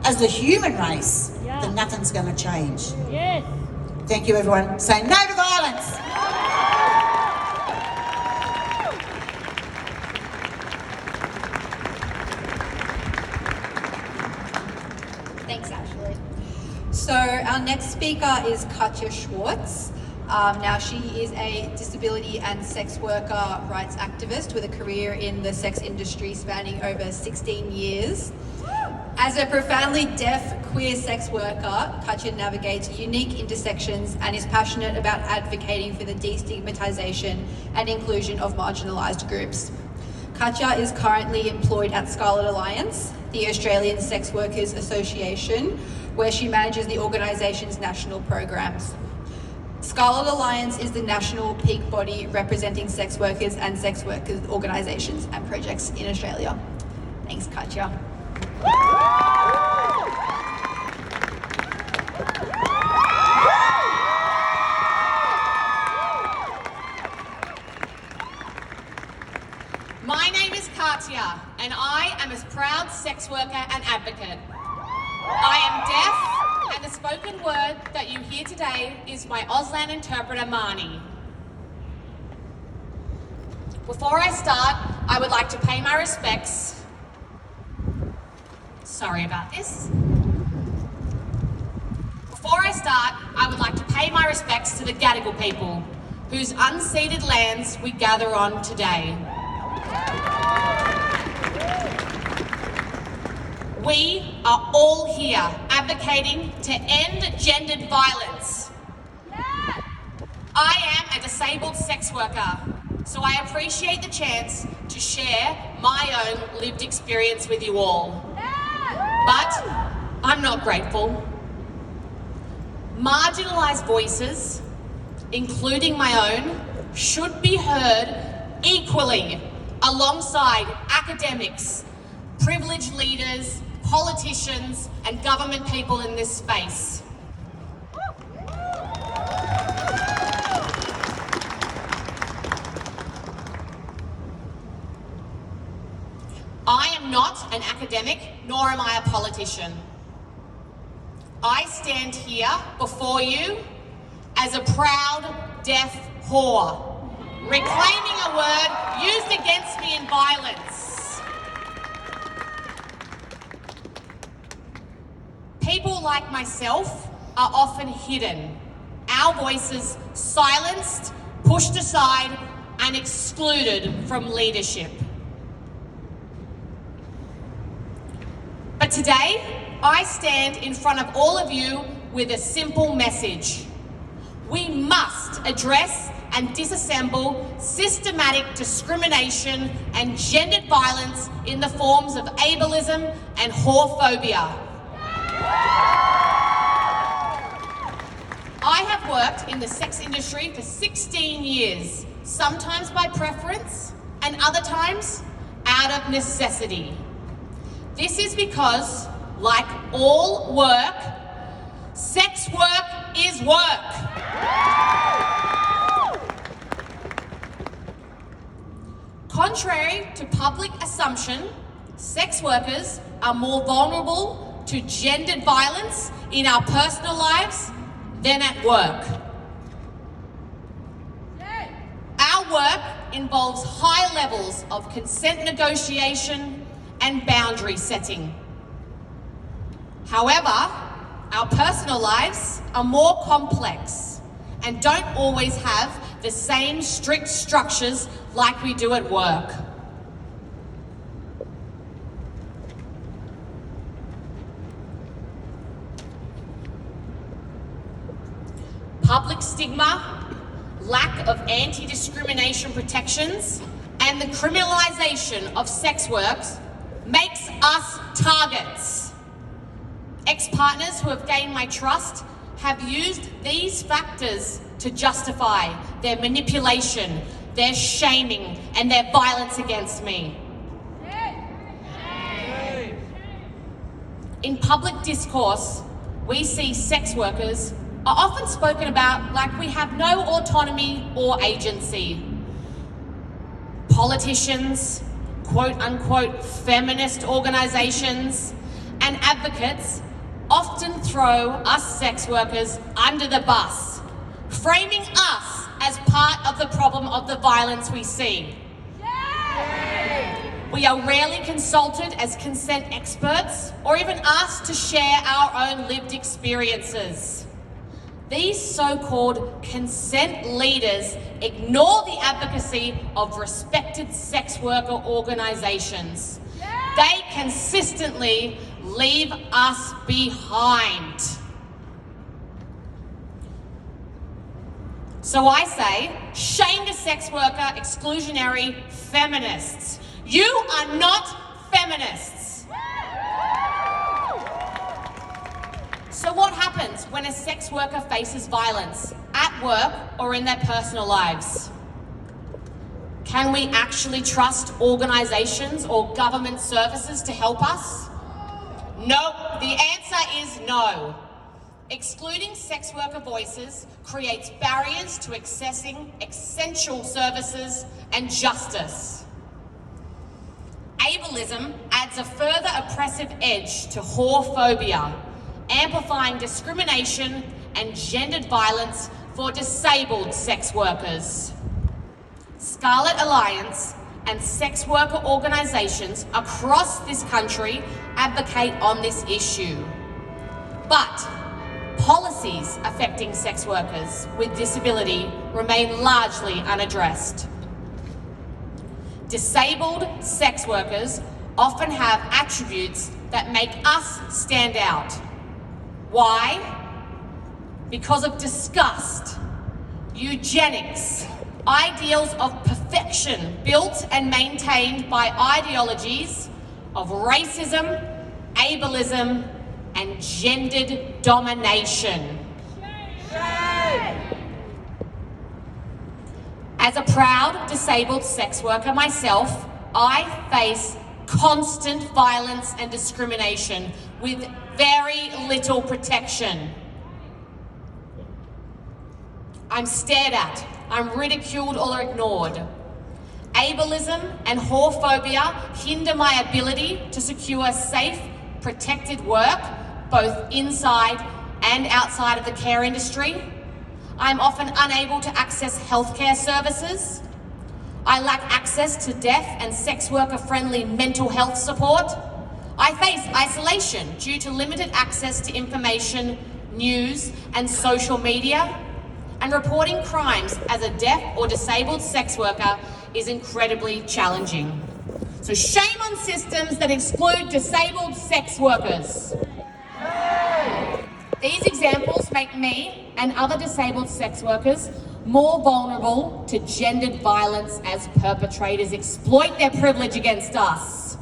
as the human race, then nothing's going to change. Yes. Thank you, everyone. Say no to violence. Thanks, Ashlee. So our next speaker is Katia Schwartz. Now she is a disability and sex worker rights activist with a career in the sex industry spanning over 16 years. As a profoundly deaf queer sex worker, Katia navigates unique intersections and is passionate about advocating for the destigmatisation and inclusion of marginalised groups. Katia is currently employed at Scarlet Alliance, the Australian Sex Workers Association, where she manages the organisation's national programs. Scarlet Alliance is the national peak body representing sex workers and sex workers organisations and projects in Australia. Thanks, Katia. My name is Katia, and I am a proud sex worker and advocate. I am deaf, and the spoken word that you hear today is my Auslan interpreter, Marnie. Before I start, I would like to pay my respects. Sorry about this. Before I start, I would like to pay my respects to the Gadigal people, whose unceded lands we gather on today. We are all here advocating to end gendered violence. I am a disabled sex worker, so I appreciate the chance to share my own lived experience with you all. But I'm not grateful. Marginalised voices, including my own, should be heard equally alongside academics, privileged leaders, politicians, and government people in this space. I am not an academic, nor am I a politician. I stand here before you as a proud deaf whore, reclaiming a word used against me in violence. People like myself are often hidden, our voices silenced, pushed aside, and excluded from leadership. But today, I stand in front of all of you with a simple message. We must address and disassemble systematic discrimination and gendered violence in the forms of ableism and whorephobia. I have worked in the sex industry for 16 years, sometimes by preference and other times out of necessity. This is because, like all work, sex work is work. Contrary to public assumption, sex workers are more vulnerable to gendered violence in our personal lives than at work. Our work involves high levels of consent negotiation and boundary setting. However, our personal lives are more complex and don't always have the same strict structures like we do at work. Public stigma, lack of anti-discrimination protections, and the criminalisation of sex work makes us targets. Ex-partners who have gained my trust have used these factors to justify their manipulation, their shaming, and their violence against me. In public discourse, we see sex workers are often spoken about like we have no autonomy or agency. Politicians, quote-unquote feminist organisations, and advocates often throw us sex workers under the bus, framing us as part of the problem of the violence we see. We are rarely consulted as consent experts or even asked to share our own lived experiences. These so-called consent leaders ignore the advocacy of respected sex worker organisations. They consistently leave us behind. So I say, shame to sex worker exclusionary feminists. You are not feminists. So what happens when a sex worker faces violence at work or in their personal lives? Can we actually trust organisations or government services to help us? No, the answer is no. Excluding sex worker voices creates barriers to accessing essential services and justice. Ableism adds a further oppressive edge to whorephobia, amplifying discrimination and gendered violence for disabled sex workers. Scarlet Alliance and sex worker organisations across this country advocate on this issue. But policies affecting sex workers with disability remain largely unaddressed. Disabled sex workers often have attributes that make us stand out. Why? Because of disgust, eugenics, ideals of perfection built and maintained by ideologies of racism, ableism, and gendered domination. As a proud disabled sex worker myself, I face constant violence and discrimination with very little protection. I'm stared at, I'm ridiculed or ignored. Ableism and whorephobia hinder my ability to secure safe, protected work, both inside and outside of the care industry. I'm often unable to access healthcare services. I lack access to deaf and sex worker-friendly mental health support. I face isolation due to limited access to information, news, and social media. And reporting crimes as a deaf or disabled sex worker is incredibly challenging. So shame on systems that exclude disabled sex workers. These examples make me and other disabled sex workers more vulnerable to gendered violence as perpetrators exploit their privilege against us.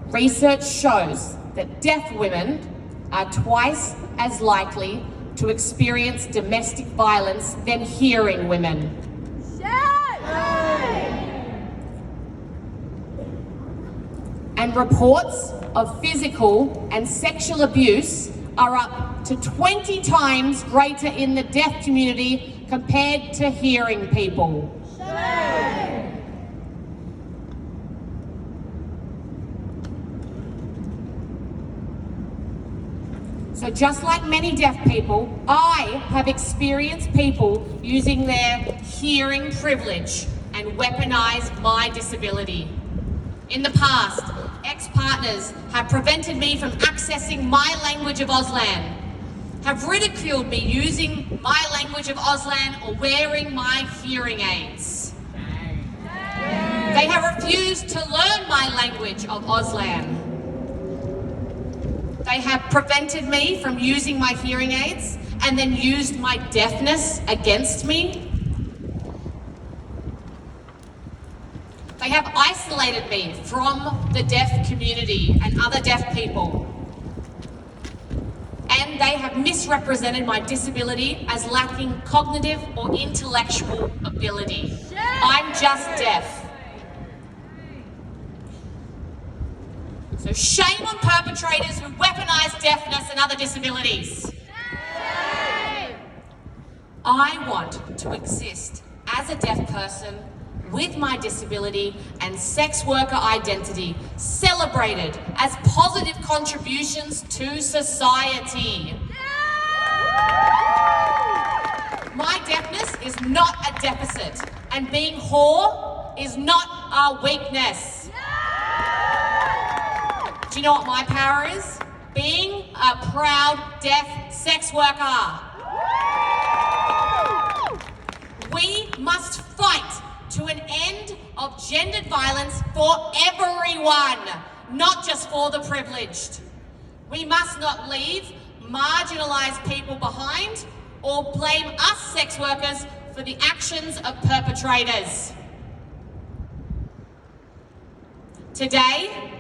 Research shows that deaf women are twice as likely to experience domestic violence than hearing women. And reports of physical and sexual abuse are up to 20 times greater in the deaf community compared to hearing people. So just like many deaf people, I have experienced people using their hearing privilege and weaponize my disability. In the past, ex-partners have prevented me from accessing my language of Auslan, have ridiculed me using my language of Auslan or wearing my hearing aids. They have refused to learn my language of Auslan. They have prevented me from using my hearing aids and then used my deafness against me. They have isolated me from the deaf community and other deaf people. And they have misrepresented my disability as lacking cognitive or intellectual ability. I'm just deaf. So shame on perpetrators who weaponise deafness and other disabilities. I want to exist as a deaf person with my disability and sex worker identity celebrated as positive contributions to society. My deafness is not a deficit, and being whore is not a weakness. Do you know what my power is? Being a proud deaf sex worker. We must fight to an end of gendered violence for everyone, not just for the privileged. We must not leave marginalised people behind or blame us sex workers for the actions of perpetrators. Today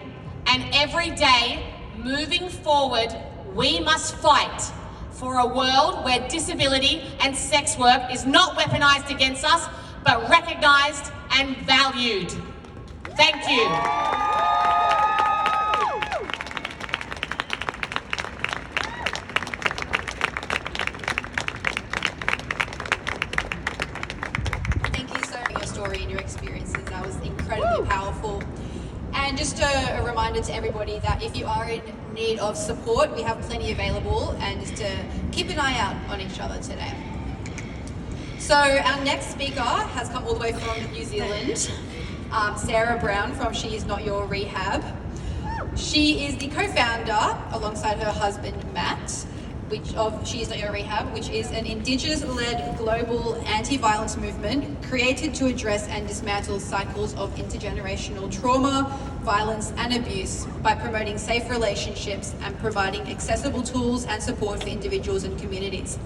and every day moving forward, we must fight for a world where disability and sex work is not weaponised against us, but recognised and valued. Thank you. Thank you so much for your story and your experiences. That was incredibly powerful. And just a reminder to everybody that if you are in need of support, we have plenty available, and just to keep an eye out on each other today. So our next speaker has come all the way from New Zealand, Sarah Brown from She Is Not Your Rehab. She is the co-founder, alongside her husband Matt, of She Is Not Your Rehab, which is an Indigenous-led global anti-violence movement created to address and dismantle cycles of intergenerational trauma, violence and abuse by promoting safe relationships and providing accessible tools and support for individuals and communities.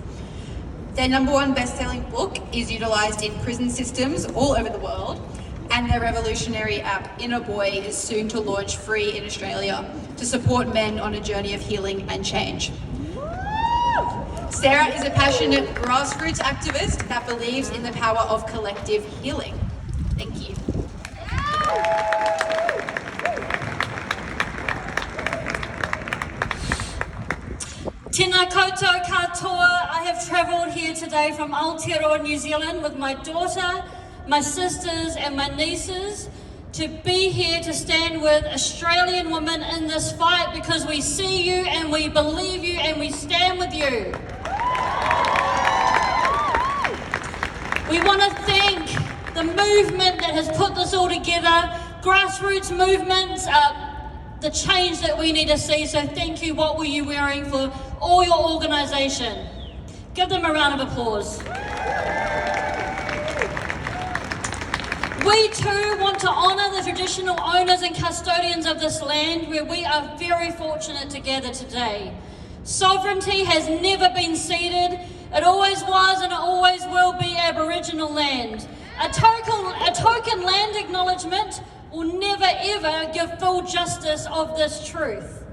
Their #1 best-selling book is utilised in prison systems all over the world, and their revolutionary app Inner Boy is soon to launch free in Australia to support men on a journey of healing and change. Sarah is a passionate grassroots activist that believes in the power of collective healing. Thank you. Tēnā koutou katoa. I have travelled here today from Aotearoa, New Zealand with my daughter, my sisters and my nieces to be here to stand with Australian women in this fight, because we see you and we believe you and we stand with you. We want to thank the movement that has put this all together, grassroots movements, the change that we need to see. So thank you, What Were You Wearing, for all your organisation. Give them a round of applause. We too want to honour the traditional owners and custodians of this land, where we are very fortunate to gather today. Sovereignty has never been ceded. It always was and it always will be Aboriginal land. A token land acknowledgement will never ever give full justice of this truth.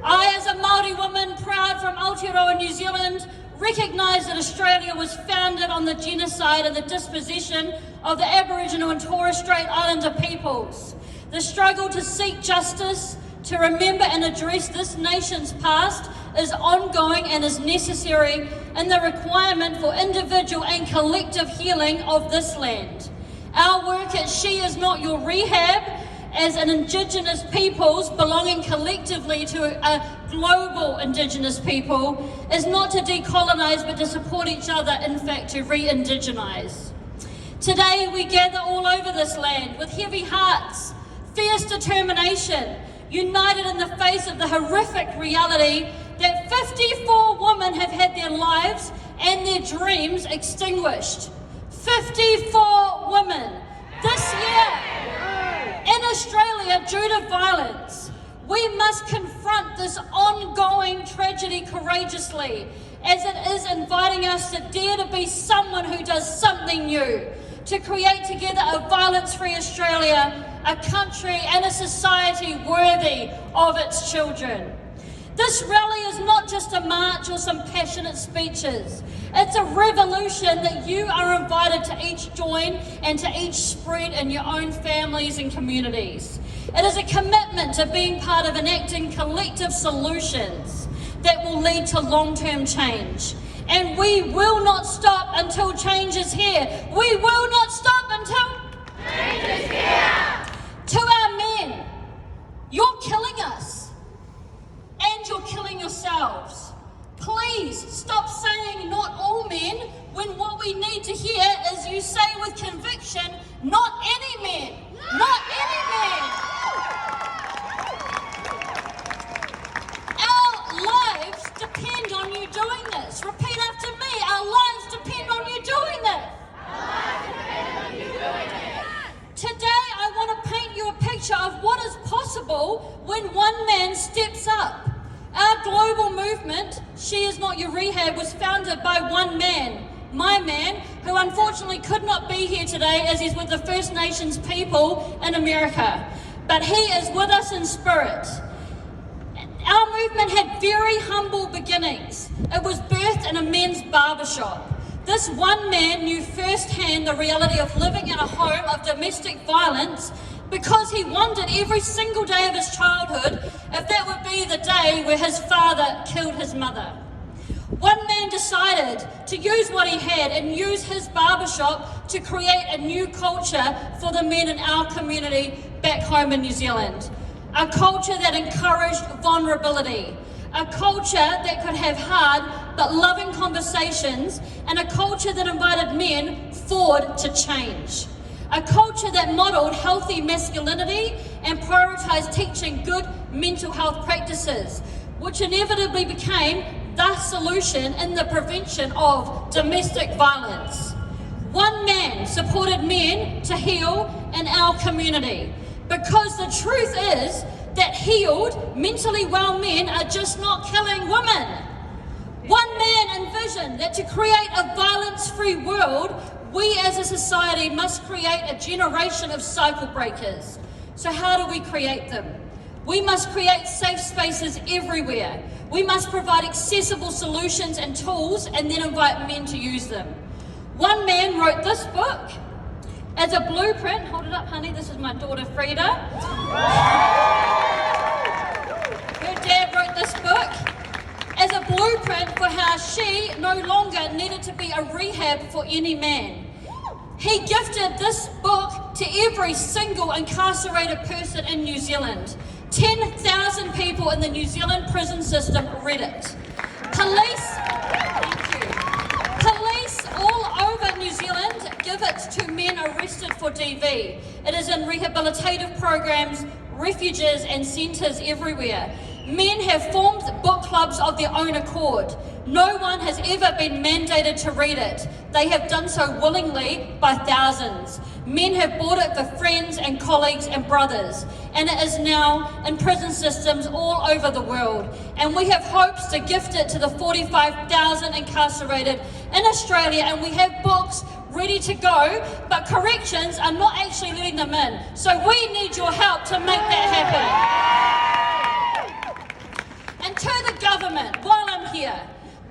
I, as a Māori woman proud from Aotearoa, New Zealand, recognise that Australia was founded on the genocide and the dispossession of the Aboriginal and Torres Strait Islander peoples. The struggle to seek justice, to remember and address this nation's past is ongoing and is necessary in the requirement for individual and collective healing of this land. Our work at She Is Not Your Rehab as an Indigenous peoples belonging collectively to a global Indigenous people is not to decolonise but to support each other, in fact to re-indigenise. Today we gather all over this land with heavy hearts, fierce determination, united in the face of the horrific reality that 54 women have had their lives and their dreams extinguished. 54 women this year in Australia due to violence. We must confront this ongoing tragedy courageously, as it is inviting us to dare to be someone who does something new, to create together a violence-free Australia, a country and a society worthy of its children. This rally is not just a march or some passionate speeches. It's a revolution that you are invited to each join and to each spread in your own families and communities. It is a commitment to being part of enacting collective solutions that will lead to long-term change. And we will not stop until change is here. We will not stop until Change is here. To our men, you're killing us. And you're killing yourselves. Please stop saying not all men when what we need to hear is you say with conviction, not any men. Not any men. Our lives depend on you doing this. Repeat after me. Our lives depend on you doing this. Our lives depend on you doing it. Today I want to paint you a picture of what is possible when one man steps up. Our global movement, She Is Not Your Rehab, was founded by one man, my man, who unfortunately could not be here today as he's with the First Nations people in America. But he is with us in spirit. Our movement had very humble beginnings. It was birthed in a men's barbershop. This one man knew firsthand the reality of living in a home of domestic violence because he wondered every single day of his childhood if that would be the day where his father killed his mother. One man decided to use what he had and use his barbershop to create a new culture for the men in our community back home in New Zealand. A culture that encouraged vulnerability, a culture that could have hard but loving conversations, and a culture that invited men forward to change. A culture that modelled healthy masculinity and prioritised teaching good mental health practices, which inevitably became the solution in the prevention of domestic violence. One man supported men to heal in our community, because the truth is that healed, mentally well men are just not killing women. One man envisioned that to create a violence-free world, we as a society must create a generation of cycle breakers. So how do we create them? We must create safe spaces everywhere. We must provide accessible solutions and tools and then invite men to use them. One man wrote this book as a blueprint. Hold it up, honey. This is my daughter, Frida. Her dad wrote this book as a blueprint for how she no longer needed to be a rehab for any man. He gifted this book to every single incarcerated person in New Zealand. 10,000 people in the New Zealand prison system read it. Police all over New Zealand give it to men arrested for DV. It is in rehabilitative programs, refuges and centres everywhere. Men have formed book clubs of their own accord. No one has ever been mandated to read it. They have done so willingly by thousands. Men have bought it for friends and colleagues and brothers, and it is now in prison systems all over the world. And we have hopes to gift it to the 45,000 incarcerated in Australia, and we have books ready to go, but corrections are not actually letting them in. So we need your help to make that happen. And to the government, while I'm here,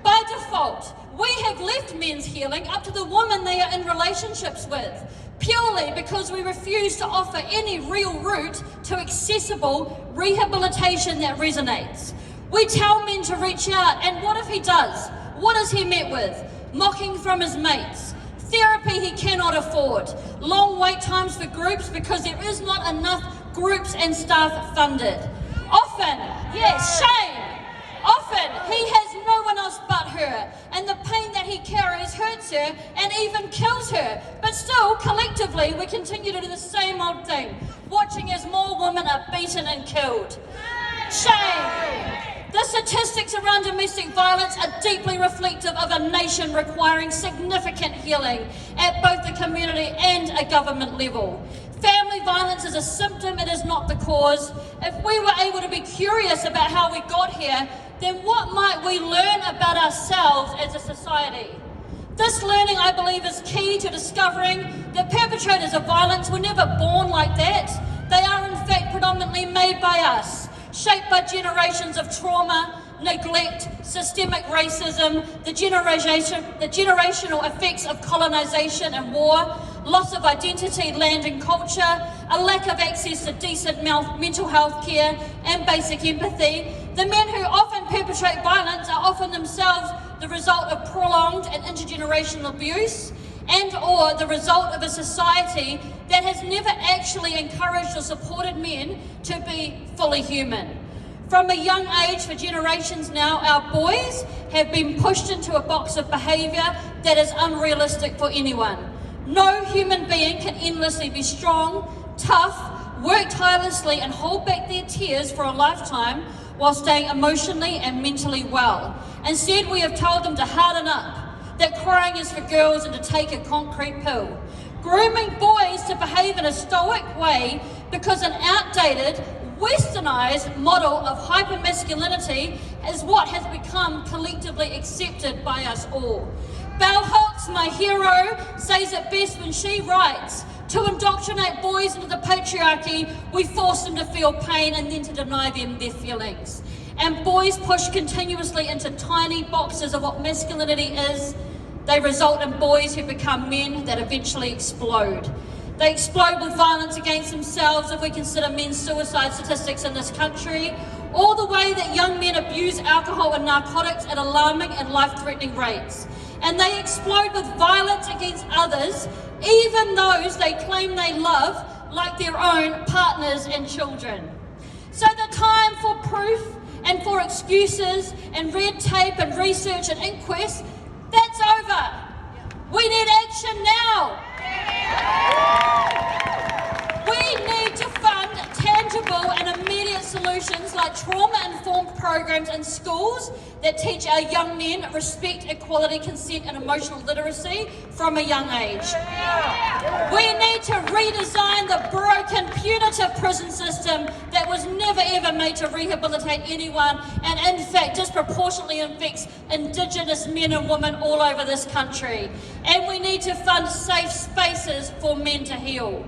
by default, we have left men's healing up to the women they are in relationships with, purely because we refuse to offer any real route to accessible rehabilitation that resonates. We tell men to reach out, and what if he does? What is he met with? Mocking from his mates, therapy he cannot afford, long wait times for groups because there is not enough groups and staff funded. Often, yes, shame. Often he has no one else but her, and the pain that he carries hurts her and even kills her. But still, collectively, we continue to do the same old thing, watching as more women are beaten and killed. Shame! The statistics around domestic violence are deeply reflective of a nation requiring significant healing at both the community and a government level. Families Family violence is a symptom, it is not the cause. If we were able to be curious about how we got here, then what might we learn about ourselves as a society? This learning, I believe, is key to discovering that perpetrators of violence were never born like that. They are in fact predominantly made by us, shaped by generations of trauma, neglect, systemic racism, the generational effects of colonisation and war, loss of identity, land and culture, a lack of access to decent mental health care and basic empathy. The men who often perpetrate violence are often themselves the result of prolonged and intergenerational abuse and or the result of a society that has never actually encouraged or supported men to be fully human. From a young age, for generations now, our boys have been pushed into a box of behaviour that is unrealistic for anyone. No human being can endlessly be strong, tough, work tirelessly and hold back their tears for a lifetime while staying emotionally and mentally well. Instead, we have told them to harden up, that crying is for girls and to take a concrete pill. Grooming boys to behave in a stoic way because an outdated, westernised model of hypermasculinity is what has become collectively accepted by us all. Bell Hooks, my hero, says it best when she writes, to indoctrinate boys into the patriarchy, we force them to feel pain and then to deny them their feelings. And boys pushed continuously into tiny boxes of what masculinity is, they result in boys who become men that eventually explode. They explode with violence against themselves if we consider men's suicide statistics in this country, or the way that young men abuse alcohol and narcotics at alarming and life-threatening rates. And they explode with violence against others, even those they claim they love, like their own partners and children. So the time for proof and for excuses and red tape and research and inquests, that's over. We need action now. We need to fund tangible and immediate solutions like trauma-informed programs in schools that teach our young men respect, equality, consent and emotional literacy from a young age. We need to redesign the broken, punitive prison system that was never ever made to rehabilitate anyone and in fact disproportionately infects Indigenous men and women all over this country. And we need to fund safe spaces for men to heal.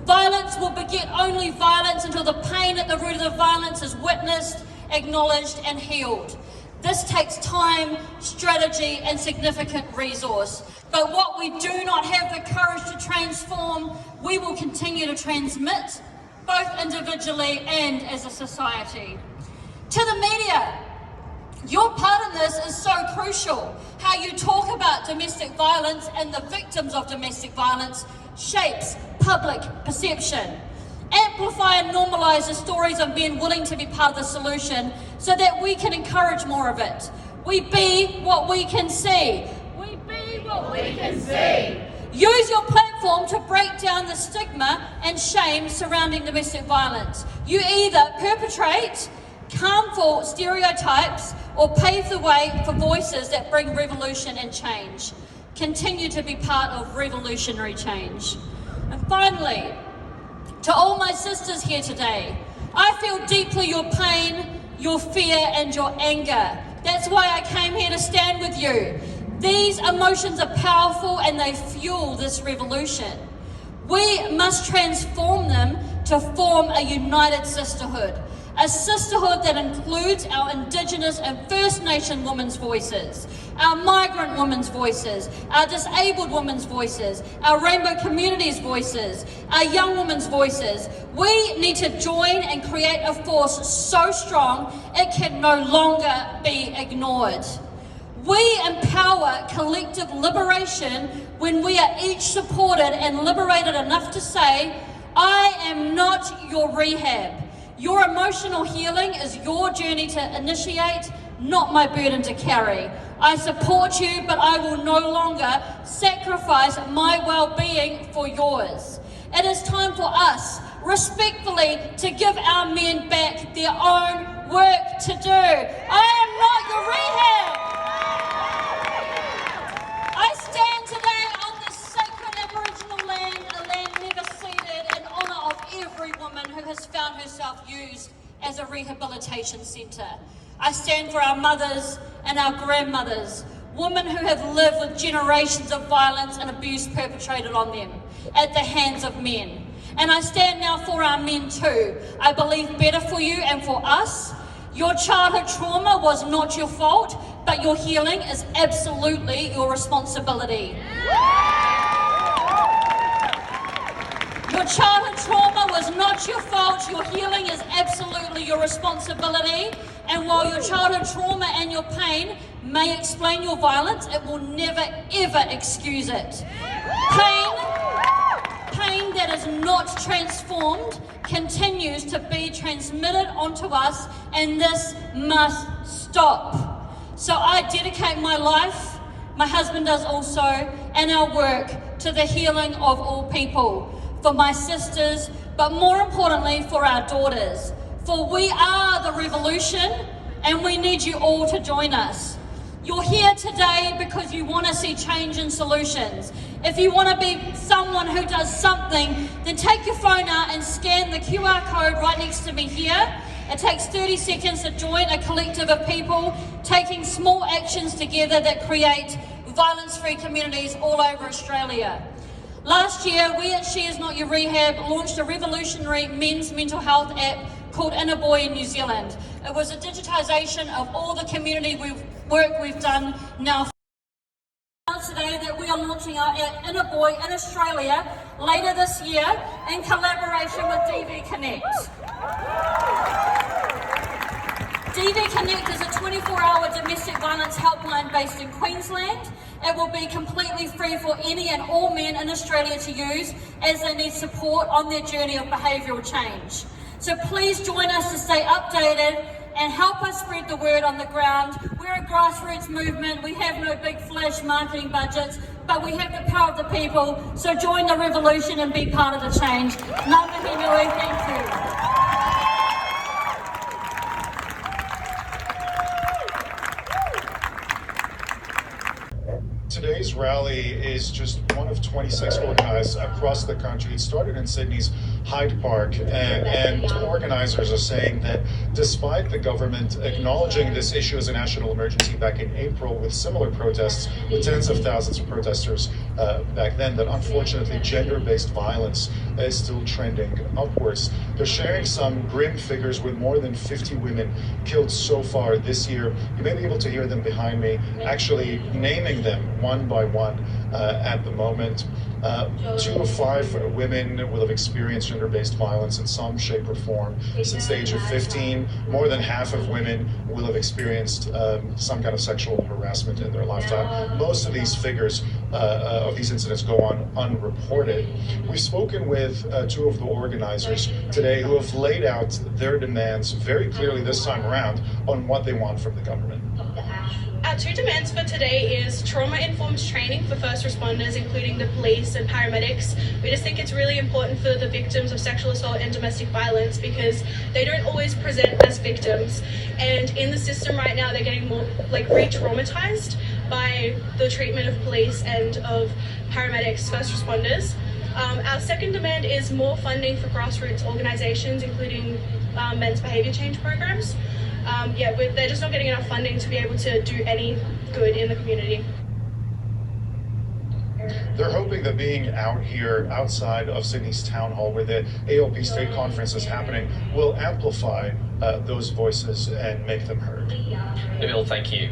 Violence will beget only violence until the pain at the root of the violence is witnessed, acknowledged and healed. This takes time, strategy and significant resource. But what we do not have the courage to transform, we will continue to transmit, both individually and as a society. To the media, your part in this is so crucial. How you talk about domestic violence and the victims of domestic violence shapes public perception. Amplify and normalise the stories of men willing to be part of the solution so that we can encourage more of it. We be what we can see. We be what we can see. Use your platform to break down the stigma and shame surrounding domestic violence. You either perpetrate harmful stereotypes or pave the way for voices that bring revolution and change. Continue to be part of revolutionary change. And finally, to all my sisters here today, I feel deeply your pain, your fear and your anger. That's why I came here to stand with you. These emotions are powerful and they fuel this revolution. We must transform them to form a united sisterhood. A sisterhood that includes our Indigenous and First Nation women's voices, our migrant women's voices, our disabled women's voices, our rainbow communities' voices, our young women's voices. We need to join and create a force so strong it can no longer be ignored. We empower collective liberation when we are each supported and liberated enough to say, I am not your rehab. Your emotional healing is your journey to initiate, not my burden to carry. I support you, but I will no longer sacrifice my well-being for yours. It is time for us, respectfully, to give our men back their own work to do. I am not your rehab. I stand today on this sacred Aboriginal land, a land never ceded, in honour of every woman who has found herself used as a rehabilitation centre. I stand for our mothers and our grandmothers, women who have lived with generations of violence and abuse perpetrated on them at the hands of men. And I stand now for our men too. I believe better for you and for us. Your childhood trauma was not your fault, but your healing is absolutely your responsibility. Your childhood trauma was not your fault. Your healing is absolutely your responsibility. And while your childhood trauma and your pain may explain your violence, it will never ever excuse it. Pain that is not transformed continues to be transmitted onto us, and this must stop. So I dedicate my life, my husband does also, and our work to the healing of all people, for my sisters, but more importantly for our daughters. For we are the revolution, and we need you all to join us. You're here today because you want to see change and solutions. If you want to be someone who does something, then take your phone out and scan the QR code right next to me here. It takes 30 seconds to join a collective of people taking small actions together that create violence-free communities all over Australia. Last year, we at She Is Not Your Rehab launched a revolutionary men's mental health app called Inner Boy in New Zealand. It was a digitisation of all the community work we've done now. Today that we are launching our app Inner Boy in Australia later this year in collaboration with DV Connect. DV Connect is a 24-hour domestic violence helpline based in Queensland. It will be completely free for any and all men in Australia to use as they need support on their journey of behavioural change. So please join us to stay updated and help us spread the word on the ground. We're a grassroots movement. We have no big flash marketing budgets, but we have the power of the people. So join the revolution and be part of the change. Ngā mihi nui, thank you. Today's rally is just one of 26 organised across the country. It started in Sydney's Hyde Park, and organisers are saying that despite the government acknowledging this issue as a national emergency back in April with similar protests, with tens of thousands of protesters back then, that unfortunately gender-based violence is still trending upwards. They're sharing some grim figures with more than 50 women killed so far this year. You may be able to hear them behind me, actually naming them one by one at the moment. 2 of 5 women will have experienced gender-based violence in some shape or form since the age of 15. More than half of women will have experienced some kind of sexual harassment in their lifetime. Most of these figures of these incidents go on unreported. We've spoken with 2 of the organisers today who have laid out their demands very clearly this time around on what they want from the government. Our 2 demands for today is trauma-informed training for first responders, including the police and paramedics. We just think it's really important for the victims of sexual assault and domestic violence because they don't always present as victims. And in the system right now, they're getting more re-traumatized by the treatment of police and of paramedics, first responders. Our second demand is more funding for grassroots organisations, including men's behaviour change programs. They're just not getting enough funding to be able to do any good in the community. They're hoping that being out here outside of Sydney's town hall where the ALP state conference is happening will amplify those voices and make them heard. Nabil, thank you.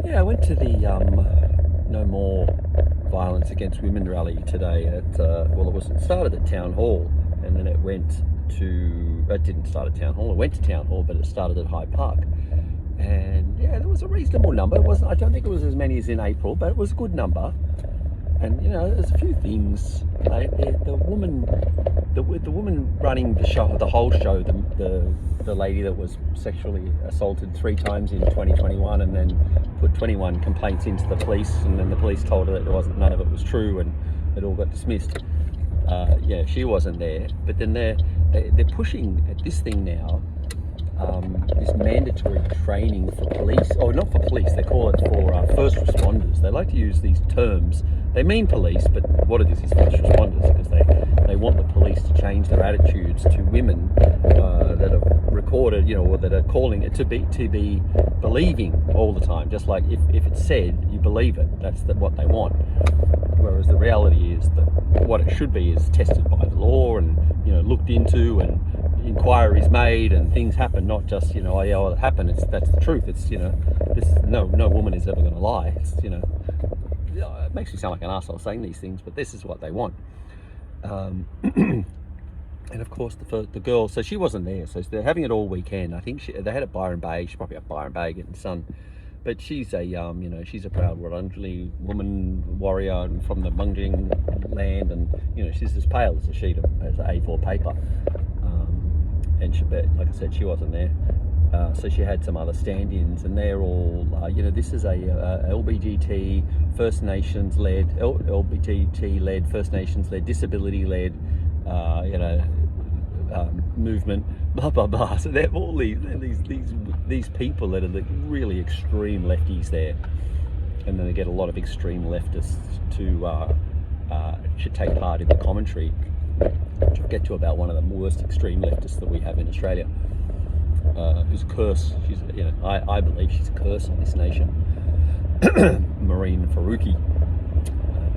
Yeah, I went to the No More Violence Against Women rally today at, it started at Town Hall and then it didn't start at Town Hall, it went to Town Hall, but it started at Hyde Park. And yeah, there was a reasonable number. I don't think it was as many as in April, but it was a good number. And you know, there's a few things. The woman running the whole show, the lady that was sexually assaulted 3 times in 2021, and then put 21 complaints into the police, and then the police told her that none of it was true, and it all got dismissed. Yeah, she wasn't there. But then they're pushing at this thing now. This mandatory training for police, or not for police, they call it for first responders. They like to use these terms they mean police, but what it is first responders, because they want the police to change their attitudes to women that are recorded, or that are calling it to be believing all the time. Just like if it's said, you believe it. That's what they want. Whereas the reality is that what it should be is tested by the law and looked into, and inquiries made, and things happen. Not just oh yeah, well, it happened. That's the truth. It's no woman is ever going to lie. It's it makes me sound like an arsehole saying these things, but this is what they want. And of course the girl, so she wasn't there, so they're having it all weekend. I think they had it Byron Bay. She probably had Byron Bay getting sun, but she's a she's a proud Wurundjeri woman warrior and from the Mudgin-Gal land, and she's as pale as a sheet of as A4 paper. And she, like I said, she wasn't there. So she had some other stand-ins, and they're all, this is a LBGT First Nations led, LBGT led, First Nations led, disability led, movement, blah blah blah. So they're all these people that are the really extreme lefties there, and then they get a lot of extreme leftists to take part in the commentary. Which I'll get to about one of the worst extreme leftists that we have in Australia. Who's a curse. She's, I believe she's a curse on this nation. Mehreen Faruqi,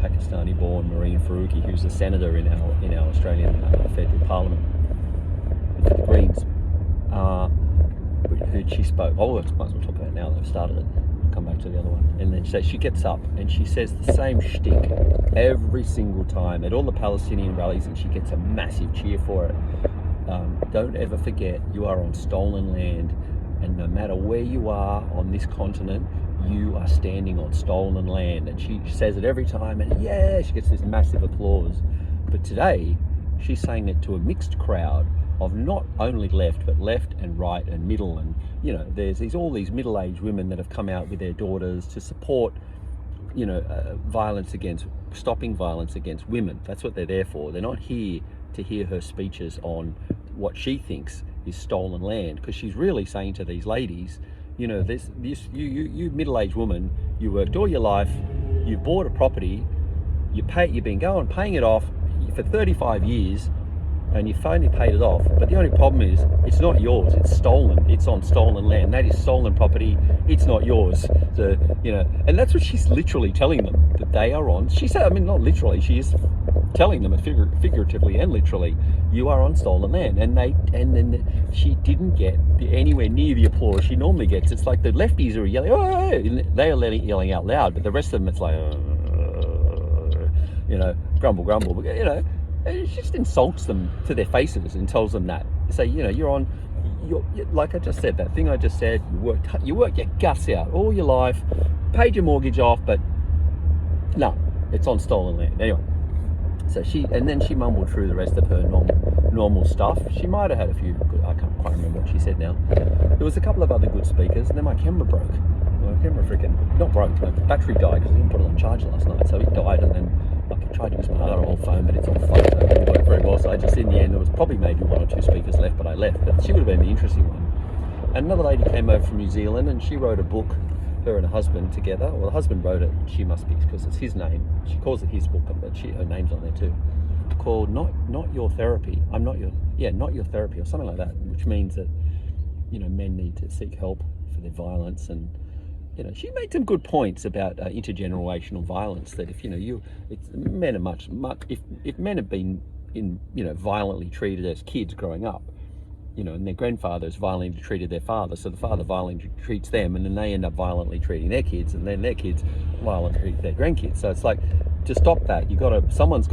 Pakistani-born Mehreen Faruqi, who's a senator in our Australian federal parliament for the Greens. Who she spoke. Oh, might as well talk about it now. They've started it. I'll come back to the other one. And then she gets up and she says the same shtick every single time at all the Palestinian rallies, and she gets a massive cheer for it. Don't ever forget, you are on stolen land, and no matter where you are on this continent, you are standing on stolen land. And she says it every time, and yeah, she gets this massive applause. But today, she's saying it to a mixed crowd of not only left, but left and right and middle. And there's all these middle-aged women that have come out with their daughters to support stopping violence against women. That's what they're there for. They're not here to hear her speeches on what she thinks is stolen land, because she's really saying to these ladies, you middle-aged woman, you worked all your life, you bought a property, you've been paying it off for 35 years, and you've finally paid it off, but the only problem is it's not yours, it's stolen, it's on stolen land. That is stolen property, it's not yours. So and that's what she's literally telling them, that they are on. She said, not literally, she is telling them figuratively and literally, you are on stolen land. And then she didn't get anywhere near the applause she normally gets. It's like the lefties are yelling, oh, they are yelling out loud, but the rest of them it's like, grumble, but it just insults them to their faces and tells them that. Say, you're like I just said, that thing I just said, you worked your guts out all your life, paid your mortgage off, but no, it's on stolen land. Anyway, so she mumbled through the rest of her normal stuff. She might have had a few, I can't quite remember what she said now. There was a couple of other good speakers, and then my camera broke. My camera not broke, my battery died because I didn't put it on charge last night, so it died, and then I tried to use my other old phone, but it's on phone, so it didn't work very well. So I just, in the end, there was probably maybe one or two speakers left, but I left. But she would have been the interesting one. And another lady came over from New Zealand, and she wrote a book, her and her husband together. Well, the husband wrote it, she must be, because it's his name. She calls it his book, but her name's on there too. Called Not Your Therapy. Not Your Therapy, or something like that, which means that, men need to seek help for their violence. And she made some good points about intergenerational violence. That if men are much if men have been violently treated as kids growing up, and their grandfathers violently treated their father, so the father violently treats them, and then they end up violently treating their kids, and then their kids violently treat their grandkids. So it's like, to stop that, it's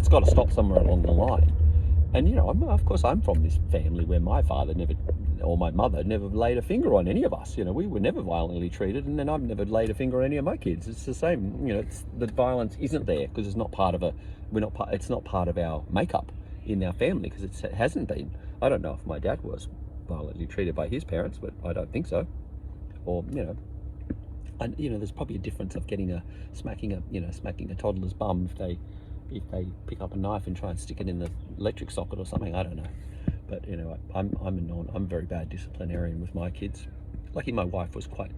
got to stop somewhere along the line. And of course, I'm from this family where my father or my mother never laid a finger on any of us. We were never violently treated, and then I've never laid a finger on any of my kids. It's the same. The violence isn't there because it's not part of it's not part of our makeup in our family, because it hasn't been. I don't know if my dad was violently treated by his parents, but I don't think so. Or and there's probably a difference of smacking a toddler's bum if they pick up a knife and try and stick it in the electric socket or something. I don't know. But I'm a very bad disciplinarian with my kids. lucky my wife was quite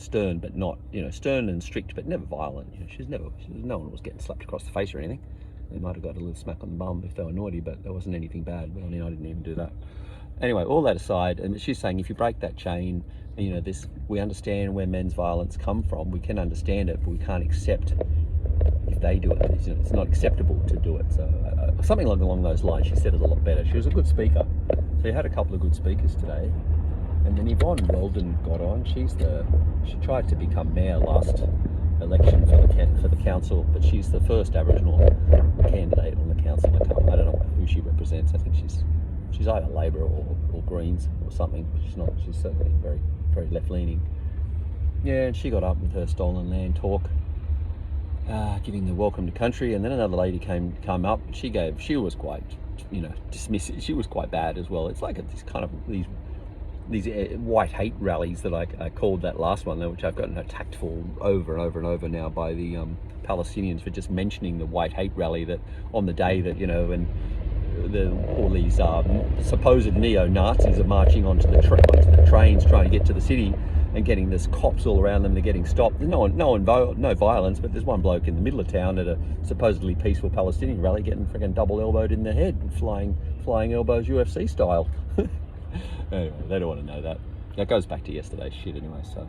stern, but not, you know, stern and strict, but never violent. You know, no one was getting slapped across the face or anything. They might have got a little smack on the bum if they were naughty, but there wasn't anything bad. I mean, I didn't even do that. Anyway, all that aside, and she's saying if you break that chain, you know, we understand where men's violence come from. We can understand it, but we can't accept if they do it. It's not acceptable to do it. So something along those lines. She said it a lot better. She was a good speaker. So you had a couple of good speakers today. And then Yvonne Weldon got on. She tried to become mayor last election for the council, but she's the first Aboriginal candidate on the council. I don't know who she represents. I think she's either Labor or Greens or something. She's certainly very, very left-leaning. Yeah, and she got up with her stolen land talk, giving the welcome to country, and then another lady came up. She was quite, you know, dismissive. She was quite bad as well. It's like these white hate rallies that I called that last one, which I've gotten attacked for over and over and over now by the Palestinians for just mentioning the white hate rally that on the day that, you know, and all these supposed neo-Nazis are marching onto the trains trying to get to the city and getting this cops all around them. They're getting stopped. There's no violence, but there's one bloke in the middle of town at a supposedly peaceful Palestinian rally getting freaking double elbowed in the head, flying elbows UFC style. Anyway, they don't want to know that. That goes back to yesterday's shit anyway, so.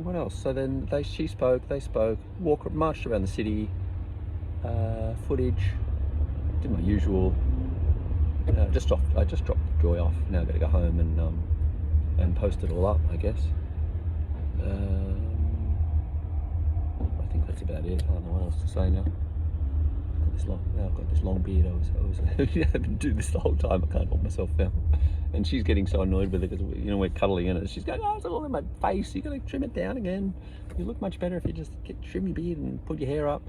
What else? So then they spoke, marched around the city, footage, did my usual. I just dropped the Joy off. Now I've got to go home and post it all up, I guess. I think that's about it. I don't know what else to say now. I've got this long beard. I've been doing this the whole time. I can't hold myself now. And she's getting so annoyed with it because, you know, we're cuddling in it. She's going, "Oh, it's all in my face. You got to trim it down again. You look much better if you just trim your beard and put your hair up."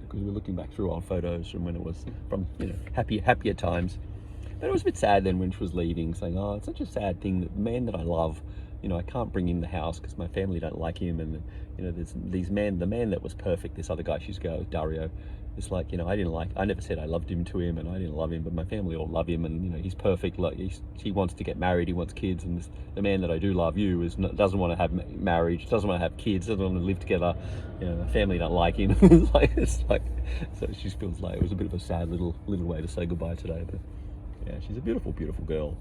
Because we're looking back through old photos from when it was from, you know, happier times. But it was a bit sad then when she was leaving, saying, "Oh, it's such a sad thing that the man that I love, you know, I can't bring in the house because my family don't like him, and you know, there's the man that was perfect, this other guy she's got, Dario. It's like, you know, I never said I loved him to him, and I didn't love him, but my family all love him, and you know, he's perfect. Like he wants to get married, he wants kids, and the man that I do love, you, doesn't want to have marriage, doesn't want to have kids, doesn't want to live together. You know, my family don't like him." So she feels like it was a bit of a sad little way to say goodbye today. But yeah, she's a beautiful girl,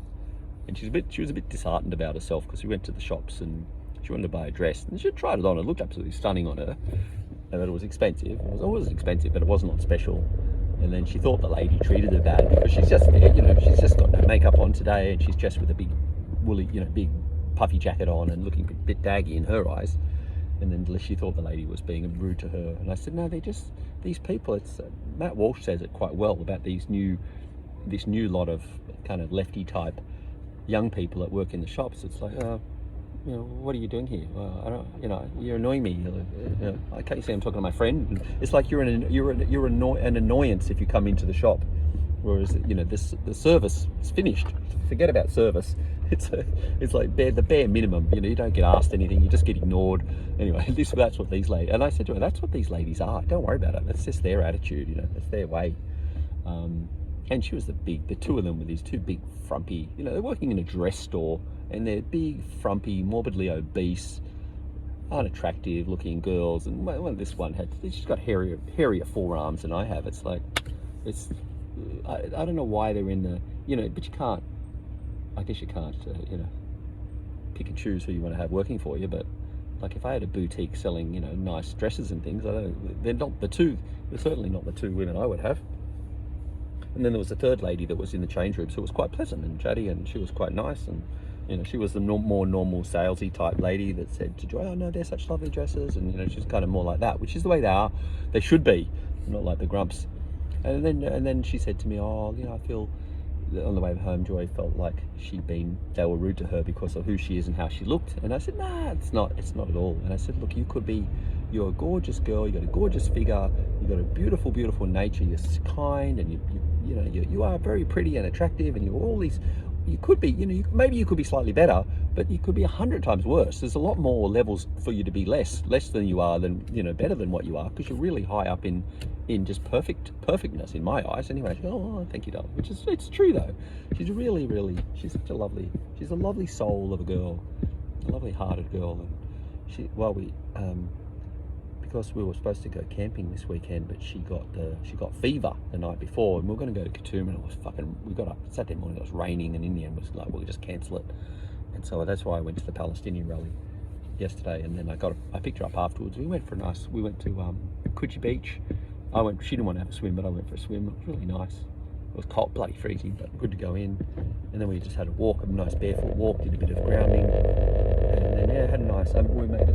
and she was a bit disheartened about herself because we went to the shops and she wanted to buy a dress, and she tried it on. It looked absolutely stunning on her. But it was expensive. It was always expensive, but it wasn't on special. And then she thought the lady treated her bad because she's just there, you know, she's just got no makeup on today, and she's dressed with a big woolly, you know, big puffy jacket on and looking a bit daggy in her eyes. And then she thought the lady was being rude to her. And I said, no, they're just these people. It's Matt Walsh says it quite well about this new lot of kind of lefty type young people that work in the shops. It's like, you know, what are you doing here? I don't, you know, you're annoying me. You know, I can't say I'm talking to my friend. It's like you're an annoyance if you come into the shop. Whereas, you know, the service is finished. Forget about service. It's like the bare minimum. You know, you don't get asked anything. You just get ignored. Anyway, that's what these ladies. And I said to her, that's what these ladies are. Don't worry about it. That's just their attitude. You know, that's their way. And she was the two of them were these two big frumpy. You know, they're working in a dress store. And they're big, frumpy, morbidly obese, unattractive looking girls. And this one she's got hairier forearms than I have. It's like, I don't know why they're in the, you know, but you can't, I guess you can't, you know, pick and choose who you want to have working for you. But like if I had a boutique selling, you know, nice dresses and things, they're certainly not the two women I would have. And then there was a third lady that was in the change room, so it was quite pleasant and chatty, and she was quite nice. And you know, she was the more normal salesy type lady that said to Joy, "Oh no, they're such lovely dresses," and you know, she's kind of more like that, which is the way they are. They should be, not like the grumps. And then she said to me, "Oh, you know, I feel on the way home, Joy felt like they were rude to her because of who she is and how she looked." And I said, "Nah, it's not at all." And I said, "Look, you're a gorgeous girl. You got a gorgeous figure. You got a beautiful nature. You're kind, and you are very pretty and attractive, and you're all you could be, maybe you could be slightly better, but you could be 100 times worse. There's a lot more levels for you to be less than you are than, better than what you are, because you're really high up in just perfectness in my eyes. Anyway, oh, thank you, darling. It's true though. She's she's such a lovely soul of a girl, a lovely hearted girl. And because we were supposed to go camping this weekend, but she got fever the night before, and we were going to go to Katoomba, and it was we got up Saturday morning, it was raining, and in the end was like, we'll just cancel it. And so that's why I went to the Palestinian rally yesterday, and then I picked her up afterwards. We went to Coogee Beach. She didn't want to have a swim, but I went for a swim. It was really nice. It was cold, bloody freezing, but good to go in. And then we just had a walk, a nice barefoot walk, did a bit of grounding, and then had a nice. We made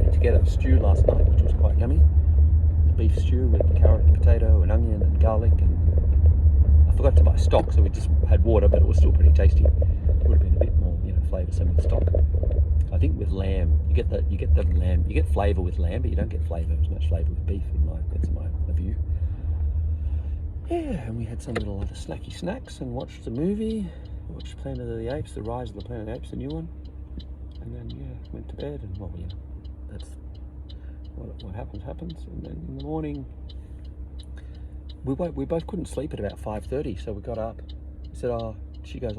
it together. A stew last night, which was quite yummy. A beef stew with carrot, potato, and onion, and garlic. And I forgot to buy stock, so we just had water, but it was still pretty tasty. Would have been a bit more, flavoursome with stock. I think with lamb, you get flavour with lamb, but you don't get as much flavour with beef. That's my view. Yeah, and we had some little other snacky snacks and watched the movie. Watched Planet of the Apes, The Rise of the Planet of the Apes, the new one. And then went to bed, and that's what happens. And then in the morning, we both couldn't sleep at about 5:30, so we got up. She goes,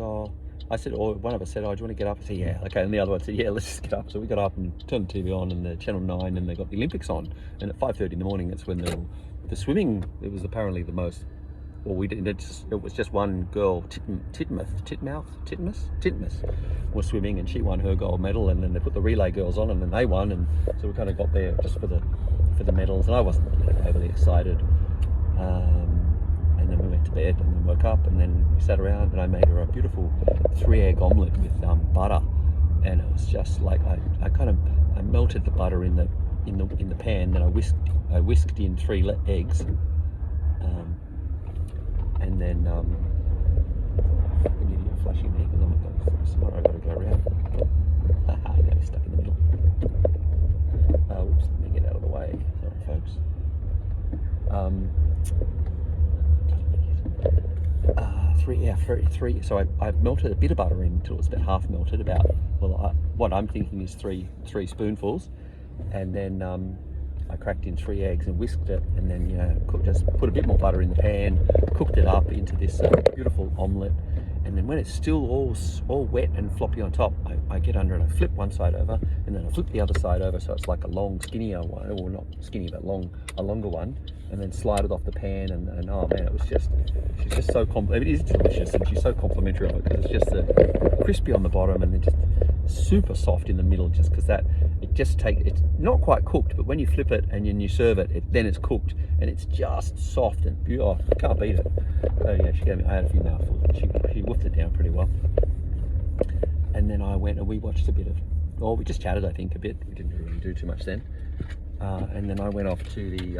I said, or one of us said, do you want to get up? I said, yeah, okay. And the other one said, yeah, let's just get up. So we got up and turned the TV on, and the Channel 9, and they got the Olympics on. And at 5:30 in the morning, that's when the swimming, it was apparently the most, it was just one girl, Titmus was swimming, and she won her gold medal, and then they put the relay girls on, and then they won, and so we kind of got there just for the medals, and I wasn't overly excited. And then we went to bed, and then woke up, and then we sat around, and I made her a beautiful 3-egg omelette with butter, and it was just like I melted the butter in the pan, then I whisked in 3 eggs, and then fucking idiot flashing me because somewhere I got to go around. Haha, now he's stuck in the middle. Whoops, let me get out of the way. Sorry, folks. Three. So I melted a bit of butter in until it was about half melted. What I'm thinking is three spoonfuls, and then I cracked in 3 eggs and whisked it, and then just put a bit more butter in the pan, cooked it up into this beautiful omelette, and then when it's still all wet and floppy on top, I get under and I flip one side over, and then I flip the other side over, so it's like a long, skinnier one, or not skinny, but a longer one, and then slide it off the pan, and oh man, she's just so it is delicious, and she's so complimentary of it, because it's just crispy on the bottom, and then just super soft in the middle, just because it's not quite cooked, but when you flip it and then you serve it, then it's cooked, and it's just soft and beautiful. I can't beat it. So yeah, I had a few mouthfuls, and she woofed it down pretty well. And then I went and we watched we just chatted, I think, a bit. We didn't really do too much then. And then I went off to the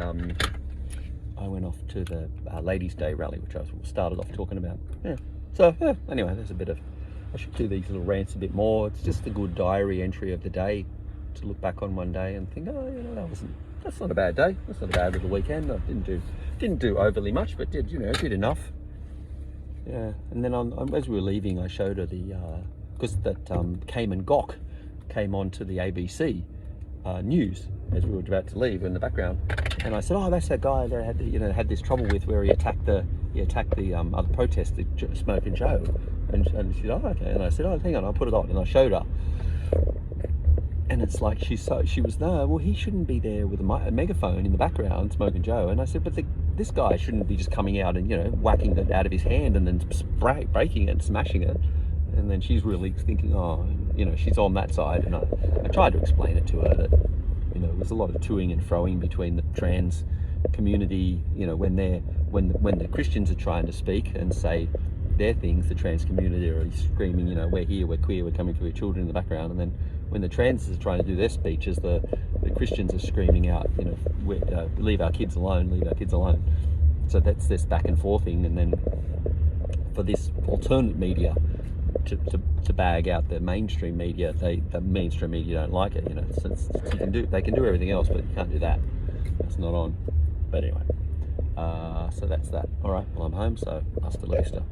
Ladies' Day rally, which I started off talking about. Yeah. So anyway, there's a bit of. I should do these little rants a bit more. It's just a good diary entry of the day to look back on one day and think, that's not a bad day. That's not a bad little weekend. I didn't do overly much, but did enough. Yeah. And then as we were leaving, I showed her because Cayman Gok came on to the ABC news as we were about to leave in the background, and I said, that's that guy that had this trouble with where he attacked the other protester, Smoking Joe, and she said, okay, and I said, hang on, I'll put it on, and I showed her, and it's like he shouldn't be there with a megaphone in the background, Smoking Joe, and I said, but this guy shouldn't be just coming out and whacking it out of his hand and then breaking it and smashing it. And then she's really thinking, she's on that side, and I tried to explain it to her that there's a lot of toing and froing between the trans community. When the Christians are trying to speak and say their things, the trans community are screaming, we're here, we're queer, we're coming for your children in the background. And then when the trans are trying to do their speeches, the Christians are screaming out, leave our kids alone, leave our kids alone. So that's this back and forth thing. And then for this alternate media to bag out the mainstream media, the mainstream media don't like it. They can do everything else, but you can't do that. It's not on. But anyway, so that's that. All right, well, I'm home, so hasta la vista.